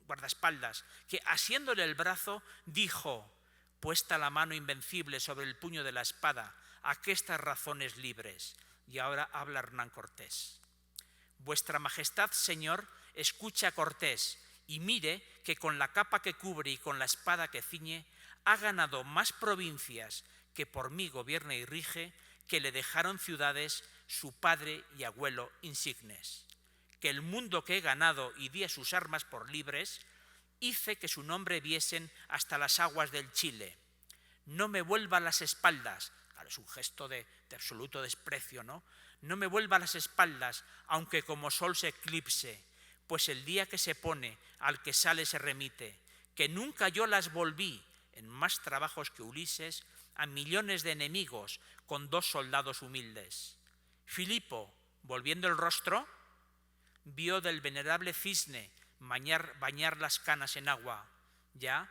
Speaker 2: guardaespaldas, que asiéndole el brazo dijo, puesta la mano invencible sobre el puño de la espada, aquestas razones libres. Y ahora habla Hernán Cortés. Vuestra Majestad, señor, escucha a Cortés y mire que con la capa que cubre y con la espada que ciñe ha ganado más provincias que por mí gobierna y rige, que le dejaron ciudades su padre y abuelo insignes. Que el mundo que he ganado y di a sus armas por libres, hice que su nombre viesen hasta las aguas del Chile. No me vuelva las espaldas, claro, es un gesto de absoluto desprecio, ¿no? No me vuelva las espaldas, aunque como sol se eclipse, pues el día que se pone al que sale se remite, que nunca yo las volví, en más trabajos que Ulises, a millones de enemigos con 2 soldados humildes. Filipo, volviendo el rostro, vio del venerable cisne bañar las canas en agua, ya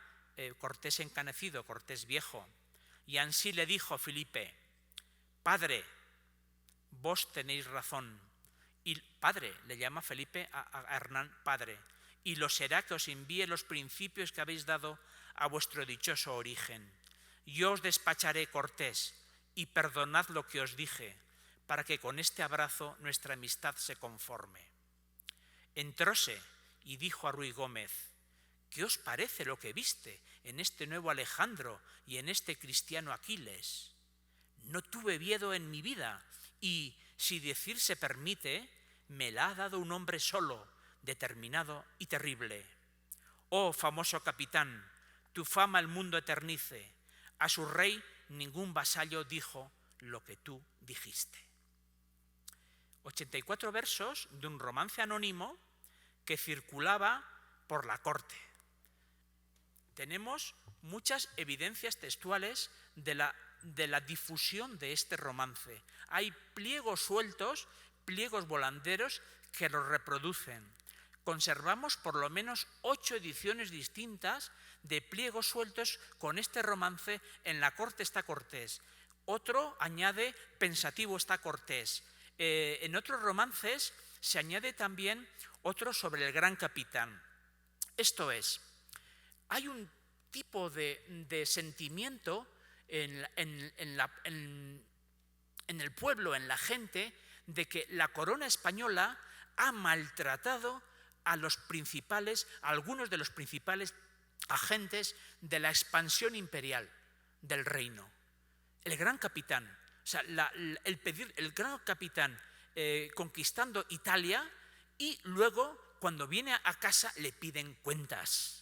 Speaker 2: Cortés encanecido, Cortés viejo, y ansí le dijo Filipe, padre, vos tenéis razón, y padre, le llama Felipe a Hernán padre, y lo será que os envíe los principios que habéis dado a vuestro dichoso origen. Yo os despacharé, Cortés, y perdonad lo que os dije, para que con este abrazo nuestra amistad se conforme. Entróse y dijo a Ruy Gómez, ¿qué os parece lo que viste en este nuevo Alejandro y en este cristiano Aquiles? No tuve miedo en mi vida y, si decir se permite, me la ha dado un hombre solo, determinado y terrible. Oh famoso capitán, tu fama el mundo eternice. A su rey ningún vasallo dijo lo que tú dijiste. 84 versos de un romance anónimo que circulaba por la corte. Tenemos muchas evidencias textuales de la difusión de este romance. Hay pliegos sueltos, pliegos volanderos que los reproducen. Conservamos por lo menos 8 ediciones distintas de pliegos sueltos con este romance. En la corte está Cortés. Otro añade pensativo está Cortés. En otros romances se añade también otro sobre el gran capitán. Esto es, hay un tipo de sentimiento en en el pueblo, en la gente, de que la corona española ha maltratado a algunos de los principales agentes de la expansión imperial del reino. El gran capitán, o sea, el gran capitán conquistando Italia, y luego cuando viene a casa le piden cuentas.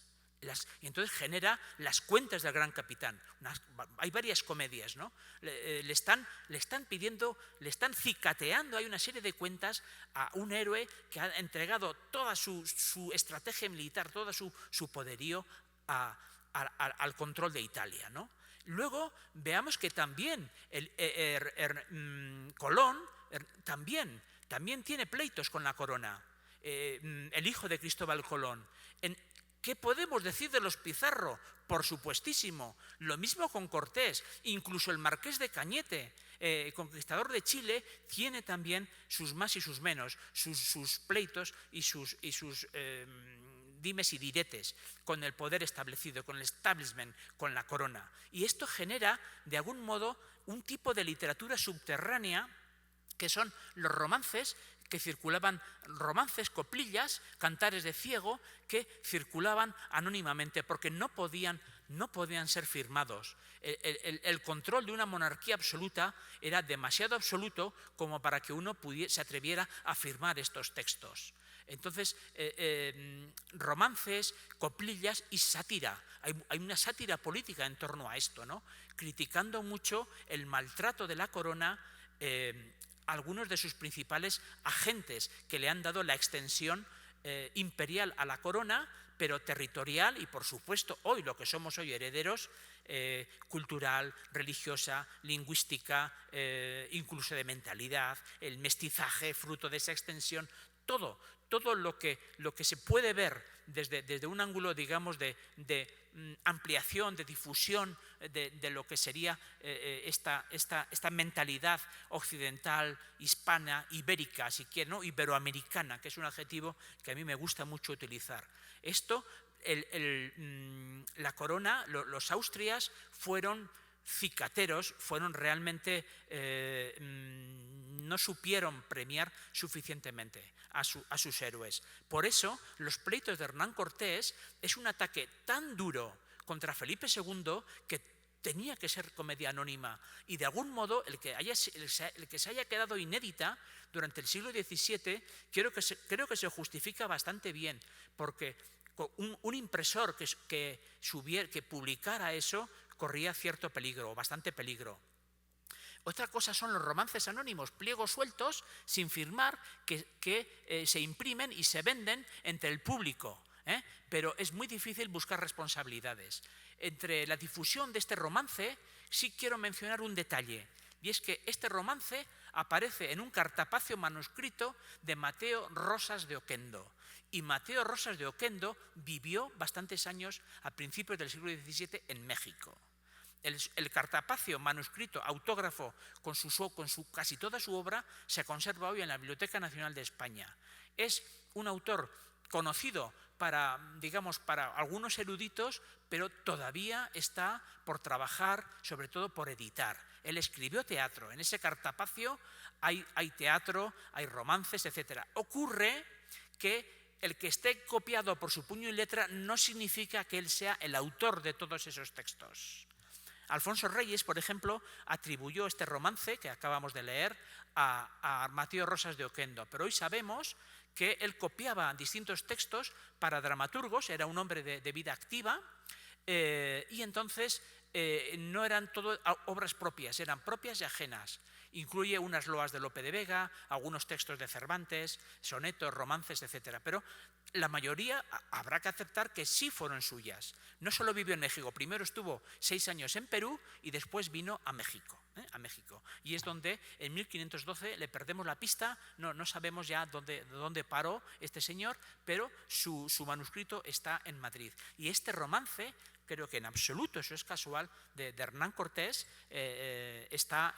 Speaker 2: Y entonces genera las cuentas del gran capitán. Hay varias comedias, ¿no? Le están pidiendo, le están cicateando, hay una serie de cuentas a un héroe que ha entregado toda su estrategia militar, todo su poderío al control de Italia, ¿no? Luego veamos que también Colón también tiene pleitos con la corona, el hijo de Cristóbal Colón. ¿Qué podemos decir de los Pizarro? Por supuestísimo. Lo mismo con Cortés. Incluso el marqués de Cañete, conquistador de Chile, tiene también sus más y sus menos, sus pleitos y sus dimes y diretes con el poder establecido, con el establishment, con la corona. Y esto genera, de algún modo, un tipo de literatura subterránea que son los romances que circulaban, romances, coplillas, cantares de ciego, que circulaban anónimamente porque no podían ser firmados. El control de una monarquía absoluta era demasiado absoluto como para que uno se atreviera a firmar estos textos. Entonces, romances, coplillas y sátira. Hay una sátira política en torno a esto, ¿no? Criticando mucho el maltrato de la corona, algunos de sus principales agentes que le han dado la extensión imperial a la corona, pero territorial y, por supuesto, hoy lo que somos hoy herederos, cultural, religiosa, lingüística, incluso de mentalidad, el mestizaje fruto de esa extensión, todo lo que se puede ver desde un ángulo, digamos, de ampliación, de difusión de lo que sería esta mentalidad occidental, hispana, ibérica, si quieren, ¿no? Iberoamericana, que es un adjetivo que a mí me gusta mucho utilizar. Esto, la corona, los Austrias fueron cicateros, fueron realmente, no supieron premiar suficientemente a sus héroes. Por eso, los pleitos de Hernán Cortés es un ataque tan duro contra Felipe II que tenía que ser comedia anónima, y de algún modo el que se haya quedado inédita durante el siglo XVII creo que se justifica bastante bien, porque un impresor que publicara eso corría cierto peligro, bastante peligro. Otra cosa son los romances anónimos, pliegos sueltos, sin firmar, que se imprimen y se venden entre el público, pero es muy difícil buscar responsabilidades. Entre la difusión de este romance sí quiero mencionar un detalle, y es que este romance aparece en un cartapacio manuscrito de Mateo Rosas de Oquendo. Y Mateo Rosas de Oquendo vivió bastantes años a principios del siglo XVII en México. El cartapacio manuscrito autógrafo con casi toda su obra se conserva hoy en la Biblioteca Nacional de España. Es un autor conocido para algunos eruditos, pero todavía está por trabajar, sobre todo por editar. Él escribió teatro, en ese cartapacio hay teatro, hay romances, etc. Ocurre que el que esté copiado por su puño y letra no significa que él sea el autor de todos esos textos. Alfonso Reyes, por ejemplo, atribuyó este romance que acabamos de leer a Mateo Rosas de Oquendo, pero hoy sabemos que él copiaba distintos textos para dramaturgos, era un hombre de vida activa, y entonces no eran todo obras propias, eran propias y ajenas. Incluye unas loas de Lope de Vega, algunos textos de Cervantes, sonetos, romances, etc. Pero la mayoría habrá que aceptar que sí fueron suyas. No solo vivió en México, primero estuvo 6 años en Perú y después vino a México. Y es donde en 1512 le perdemos la pista, no sabemos ya dónde paró este señor, pero su manuscrito está en Madrid. Y este romance creo que en absoluto eso es casual, de Hernán Cortés, está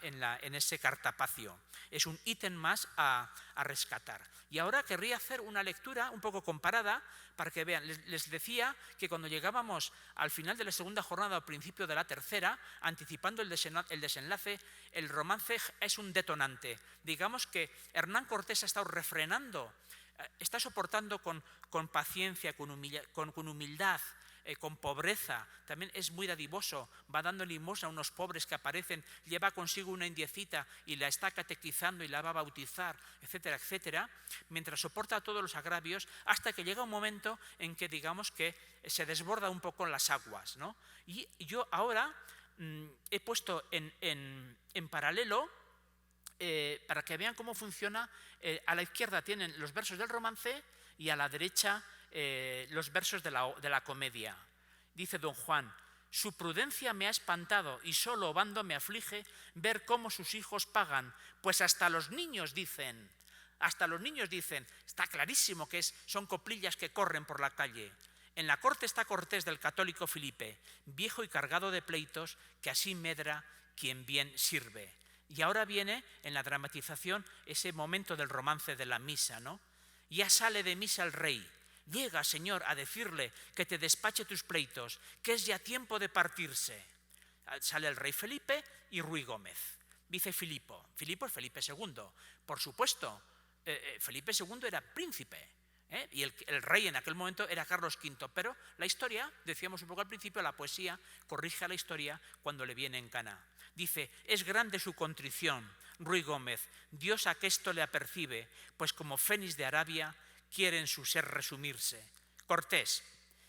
Speaker 2: en ese cartapacio. Es un ítem más a rescatar. Y ahora querría hacer una lectura un poco comparada para que vean. Les decía que cuando llegábamos al final de la segunda jornada, al principio de la tercera, anticipando el desenlace, el romance es un detonante. Digamos que Hernán Cortés ha estado refrenando, está soportando con paciencia, con humildad, con pobreza, también es muy dadivoso, va dando limosna a unos pobres que aparecen, lleva consigo una indiecita y la está catequizando y la va a bautizar, etcétera, etcétera, mientras soporta todos los agravios, hasta que llega un momento en que digamos que se desborda un poco las aguas, ¿no? Y yo ahora he puesto en paralelo, para que vean cómo funciona. A la izquierda tienen los versos del romance y a la derecha los versos de la comedia. Dice don Juan: su prudencia me ha espantado y solo obando me aflige ver cómo sus hijos pagan, pues hasta los niños dicen, está clarísimo que son coplillas que corren por la calle. En la corte está Cortés del católico Filipe, viejo y cargado de pleitos, que así medra quien bien sirve. Y ahora viene en la dramatización ese momento del romance de la misa, ¿no? Ya sale de misa el rey. Llega, Señor, a decirle que te despache tus pleitos, que es ya tiempo de partirse. Sale el rey Felipe y Ruy Gómez. Dice Filipo. Filipo es Felipe II. Por supuesto, Felipe II era príncipe, y el rey en aquel momento era Carlos V. Pero la historia, decíamos un poco al principio, la poesía corrige a la historia cuando le viene en cana. Dice: es grande su contrición, Ruy Gómez, Dios aquesto le apercibe, pues como Fénix de Arabia quiere en su ser resumirse. Cortés: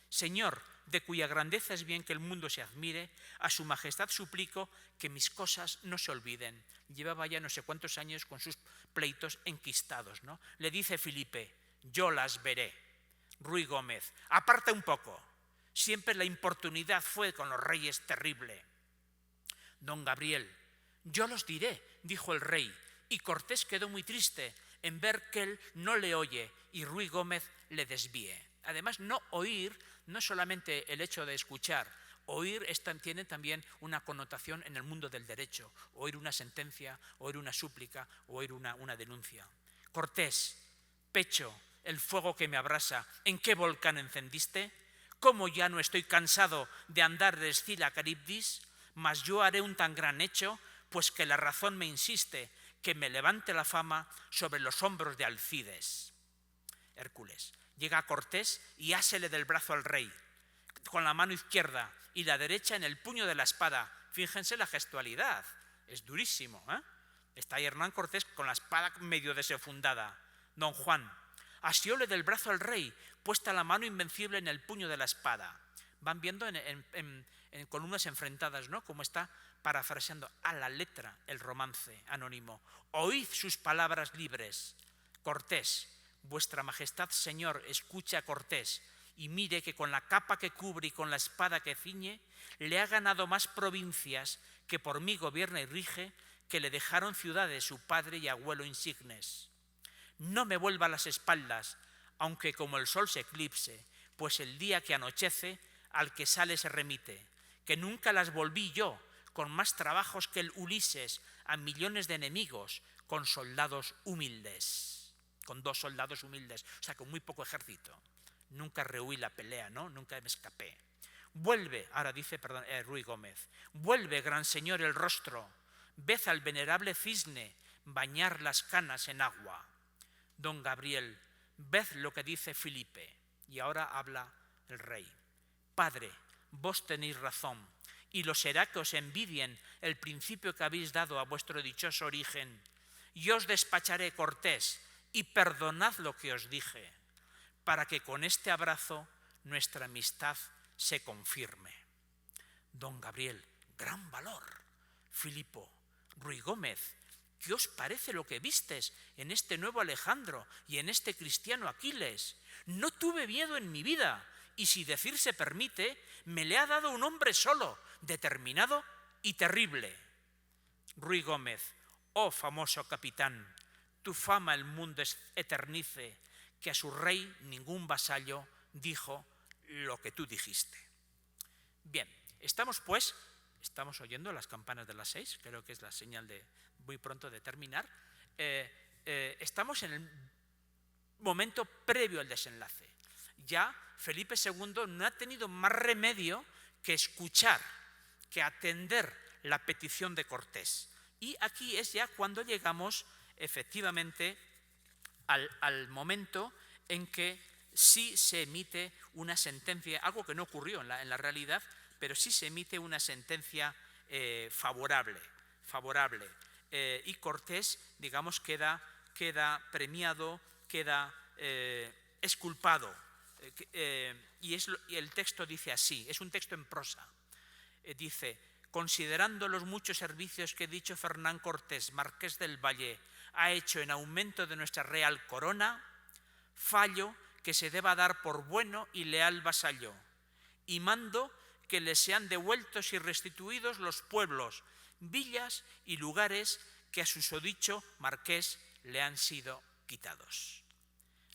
Speaker 2: Señor, de cuya grandeza es bien que el mundo se admire, a su majestad suplico que mis cosas no se olviden. Llevaba ya no sé cuántos años con sus pleitos enquistados, ¿no? Le dice Felipe: yo las veré. Ruy Gómez: aparta un poco. Siempre la importunidad fue con los reyes terrible. Don Gabriel: yo los diré, dijo el rey, y Cortés quedó muy triste en ver que él no le oye y Ruy Gómez le desvíe. Además, no oír no es solamente el hecho de escuchar. Oír tiene también una connotación en el mundo del derecho. Oír una sentencia, oír una súplica, oír una denuncia. Cortés: pecho, el fuego que me abrasa, ¿en qué volcán encendiste? ¿Cómo ya no estoy cansado de andar de Escila a Caribdis? Mas yo haré un tan gran hecho, pues que la razón me insiste, que me levante la fama sobre los hombros de Alcides. Hércules: llega a Cortés y ásele del brazo al rey, con la mano izquierda y la derecha en el puño de la espada. Fíjense la gestualidad, es durísimo, ¿eh? Está ahí Hernán Cortés con la espada medio desenfundada. Don Juan: asióle del brazo al rey, puesta la mano invencible en el puño de la espada. Van viendo en columnas enfrentadas, ¿no?, como está parafraseando a la letra el romance anónimo. Oíd sus palabras libres. Cortés: vuestra majestad, señor, escucha a Cortés y mire que con la capa que cubre y con la espada que ciñe, le ha ganado más provincias que por mí gobierna y rige, que le dejaron ciudades su padre y abuelo insignes. No me vuelva las espaldas, aunque como el sol se eclipse, pues el día que anochece al que sale se remite, que nunca las volví yo, con más trabajos que el Ulises, a millones de enemigos, con soldados humildes, con 2 soldados humildes, o sea, con muy poco ejército. Nunca rehuí la pelea, ¿no? Nunca me escapé. Vuelve, ahora dice, Ruy Gómez, vuelve, gran señor, el rostro, ved al venerable cisne bañar las canas en agua. Don Gabriel: ved lo que dice Felipe. Y ahora habla el rey. Padre, vos tenéis razón, y lo será que os envidien el principio que habéis dado a vuestro dichoso origen. Yo os despacharé, Cortés, y perdonad lo que os dije, para que con este abrazo nuestra amistad se confirme. Don Gabriel: gran valor. Filipo: Ruy Gómez, ¿qué os parece lo que vistes en este nuevo Alejandro y en este cristiano Aquiles? No tuve miedo en mi vida, y si decir se permite, me le ha dado un hombre solo, determinado y terrible. Ruy Gómez: oh famoso capitán, tu fama el mundo eternice, que a su rey ningún vasallo dijo lo que tú dijiste. Bien, estamos oyendo las campanas de las 6, creo que es la señal de muy pronto de terminar. Estamos en el momento previo al desenlace. Ya Felipe II no ha tenido más remedio que escuchar, que atender la petición de Cortés. Y aquí es ya cuando llegamos efectivamente al momento en que sí se emite una sentencia, algo que no ocurrió en la realidad, pero sí se emite una sentencia favorable. Y Cortés, digamos, queda premiado, queda exculpado. Y el texto dice así, es un texto en prosa. Dice: considerando los muchos servicios que dicho Fernán Cortés, marqués del Valle, ha hecho en aumento de nuestra real corona, fallo que se deba dar por bueno y leal vasallo, y mando que le sean devueltos y restituidos los pueblos, villas y lugares que a susodicho marqués le han sido quitados.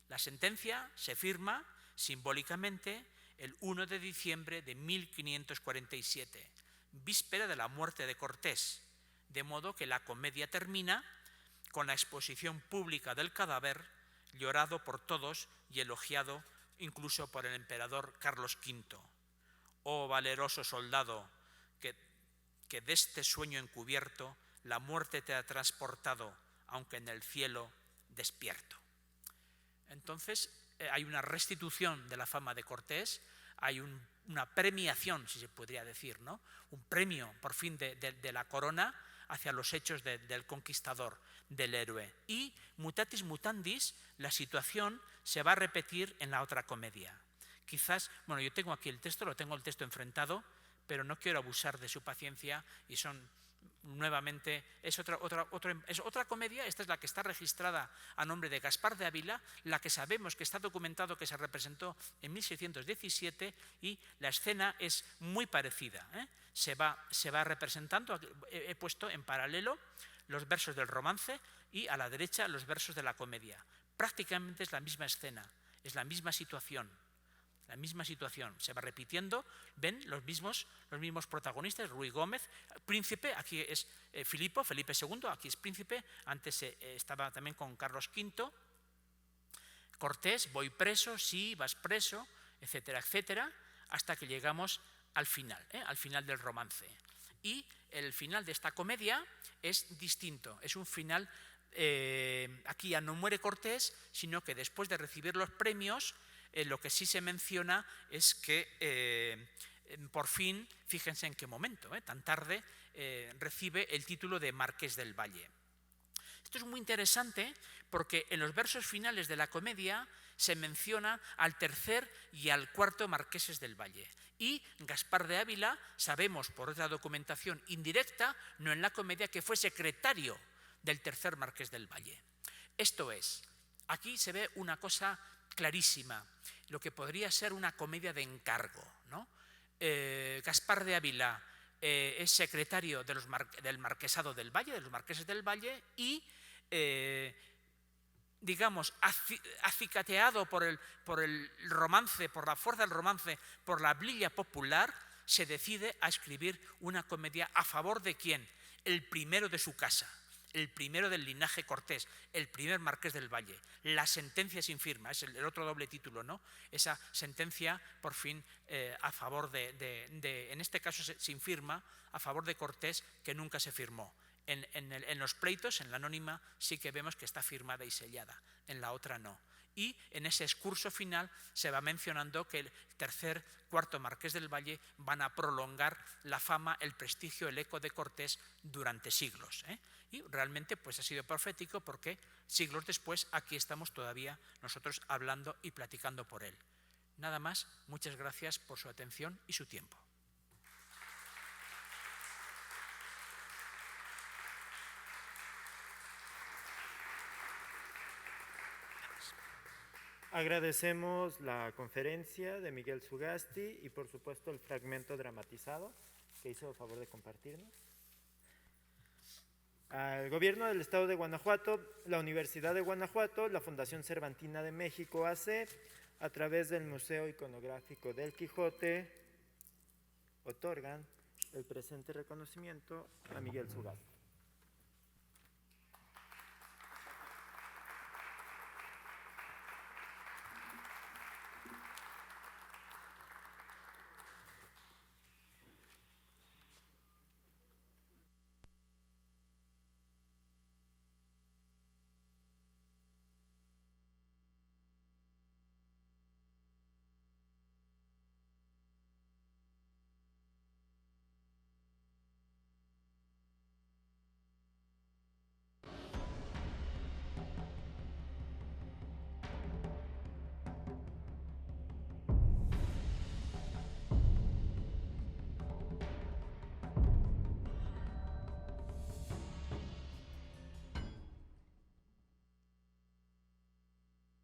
Speaker 2: La sentencia se firma simbólicamente el 1 de diciembre de 1547, víspera de la muerte de Cortés, de modo que la comedia termina con la exposición pública del cadáver, llorado por todos y elogiado incluso por el emperador Carlos V. Oh valeroso soldado, que de este sueño encubierto la muerte te ha transportado, aunque en el cielo despierto. Entonces hay una restitución de la fama de Cortés, hay una premiación, si se podría decir, ¿no? Un premio, por fin, de la corona hacia los hechos del conquistador, del héroe. Y, mutatis mutandis, la situación se va a repetir en la otra comedia. Quizás, bueno, yo tengo aquí el texto, lo tengo el texto enfrentado, pero no quiero abusar de su paciencia y son... Nuevamente, es otra comedia. Esta es la que está registrada a nombre de Gaspar de Ávila, la que sabemos que está documentado que se representó en 1617 y la escena es muy parecida. Se va representando, he puesto en paralelo los versos del romance y a la derecha los versos de la comedia. Prácticamente es la misma escena, es la misma situación. La misma situación se va repitiendo, ven los mismos protagonistas, Ruy Gómez, príncipe, aquí es Felipe II, aquí es príncipe, antes estaba también con Carlos V, Cortés, voy preso, sí, vas preso, etcétera, etcétera, hasta que llegamos al final del romance. Y el final de esta comedia es distinto, es un final, aquí ya no muere Cortés, sino que después de recibir los premios, lo que sí se menciona es que por fin, fíjense en qué momento, tan tarde, recibe el título de Marqués del Valle. Esto es muy interesante porque en los versos finales de la comedia se menciona al tercer y al cuarto marqueses del Valle. Y Gaspar de Ávila, sabemos por otra documentación indirecta, no en la comedia, que fue secretario del tercer marqués del Valle. Esto es, aquí se ve una cosa clarísima, lo que podría ser una comedia de encargo, ¿no? Gaspar de Ávila es secretario del Marquesado del Valle, de los marqueses del Valle, y digamos, acicateado por el romance, por la fuerza del romance, por la hablilla popular, se decide a escribir una comedia a favor de ¿quién? El primero de su casa, el primero del linaje Cortés, el primer marqués del Valle. La sentencia sin firma, es el otro doble título, ¿no? Esa sentencia, por fin, a favor en este caso sin firma, a favor de Cortés, que nunca se firmó. En los pleitos, en la anónima, sí que vemos que está firmada y sellada, en la otra no. Y en ese excurso final se va mencionando que el tercer, cuarto marqués del Valle van a prolongar la fama, el prestigio, el eco de Cortés durante siglos. Y realmente pues ha sido profético porque siglos después aquí estamos todavía nosotros hablando y platicando por él. Nada más, muchas gracias por su atención y su tiempo.
Speaker 1: Agradecemos la conferencia de Miguel Sugasti y por supuesto el fragmento dramatizado que hizo a favor de compartirnos. Al Gobierno del Estado de Guanajuato, la Universidad de Guanajuato, la Fundación Cervantina de México AC, a través del Museo Iconográfico del Quijote, otorgan el presente reconocimiento a Miguel Sugat.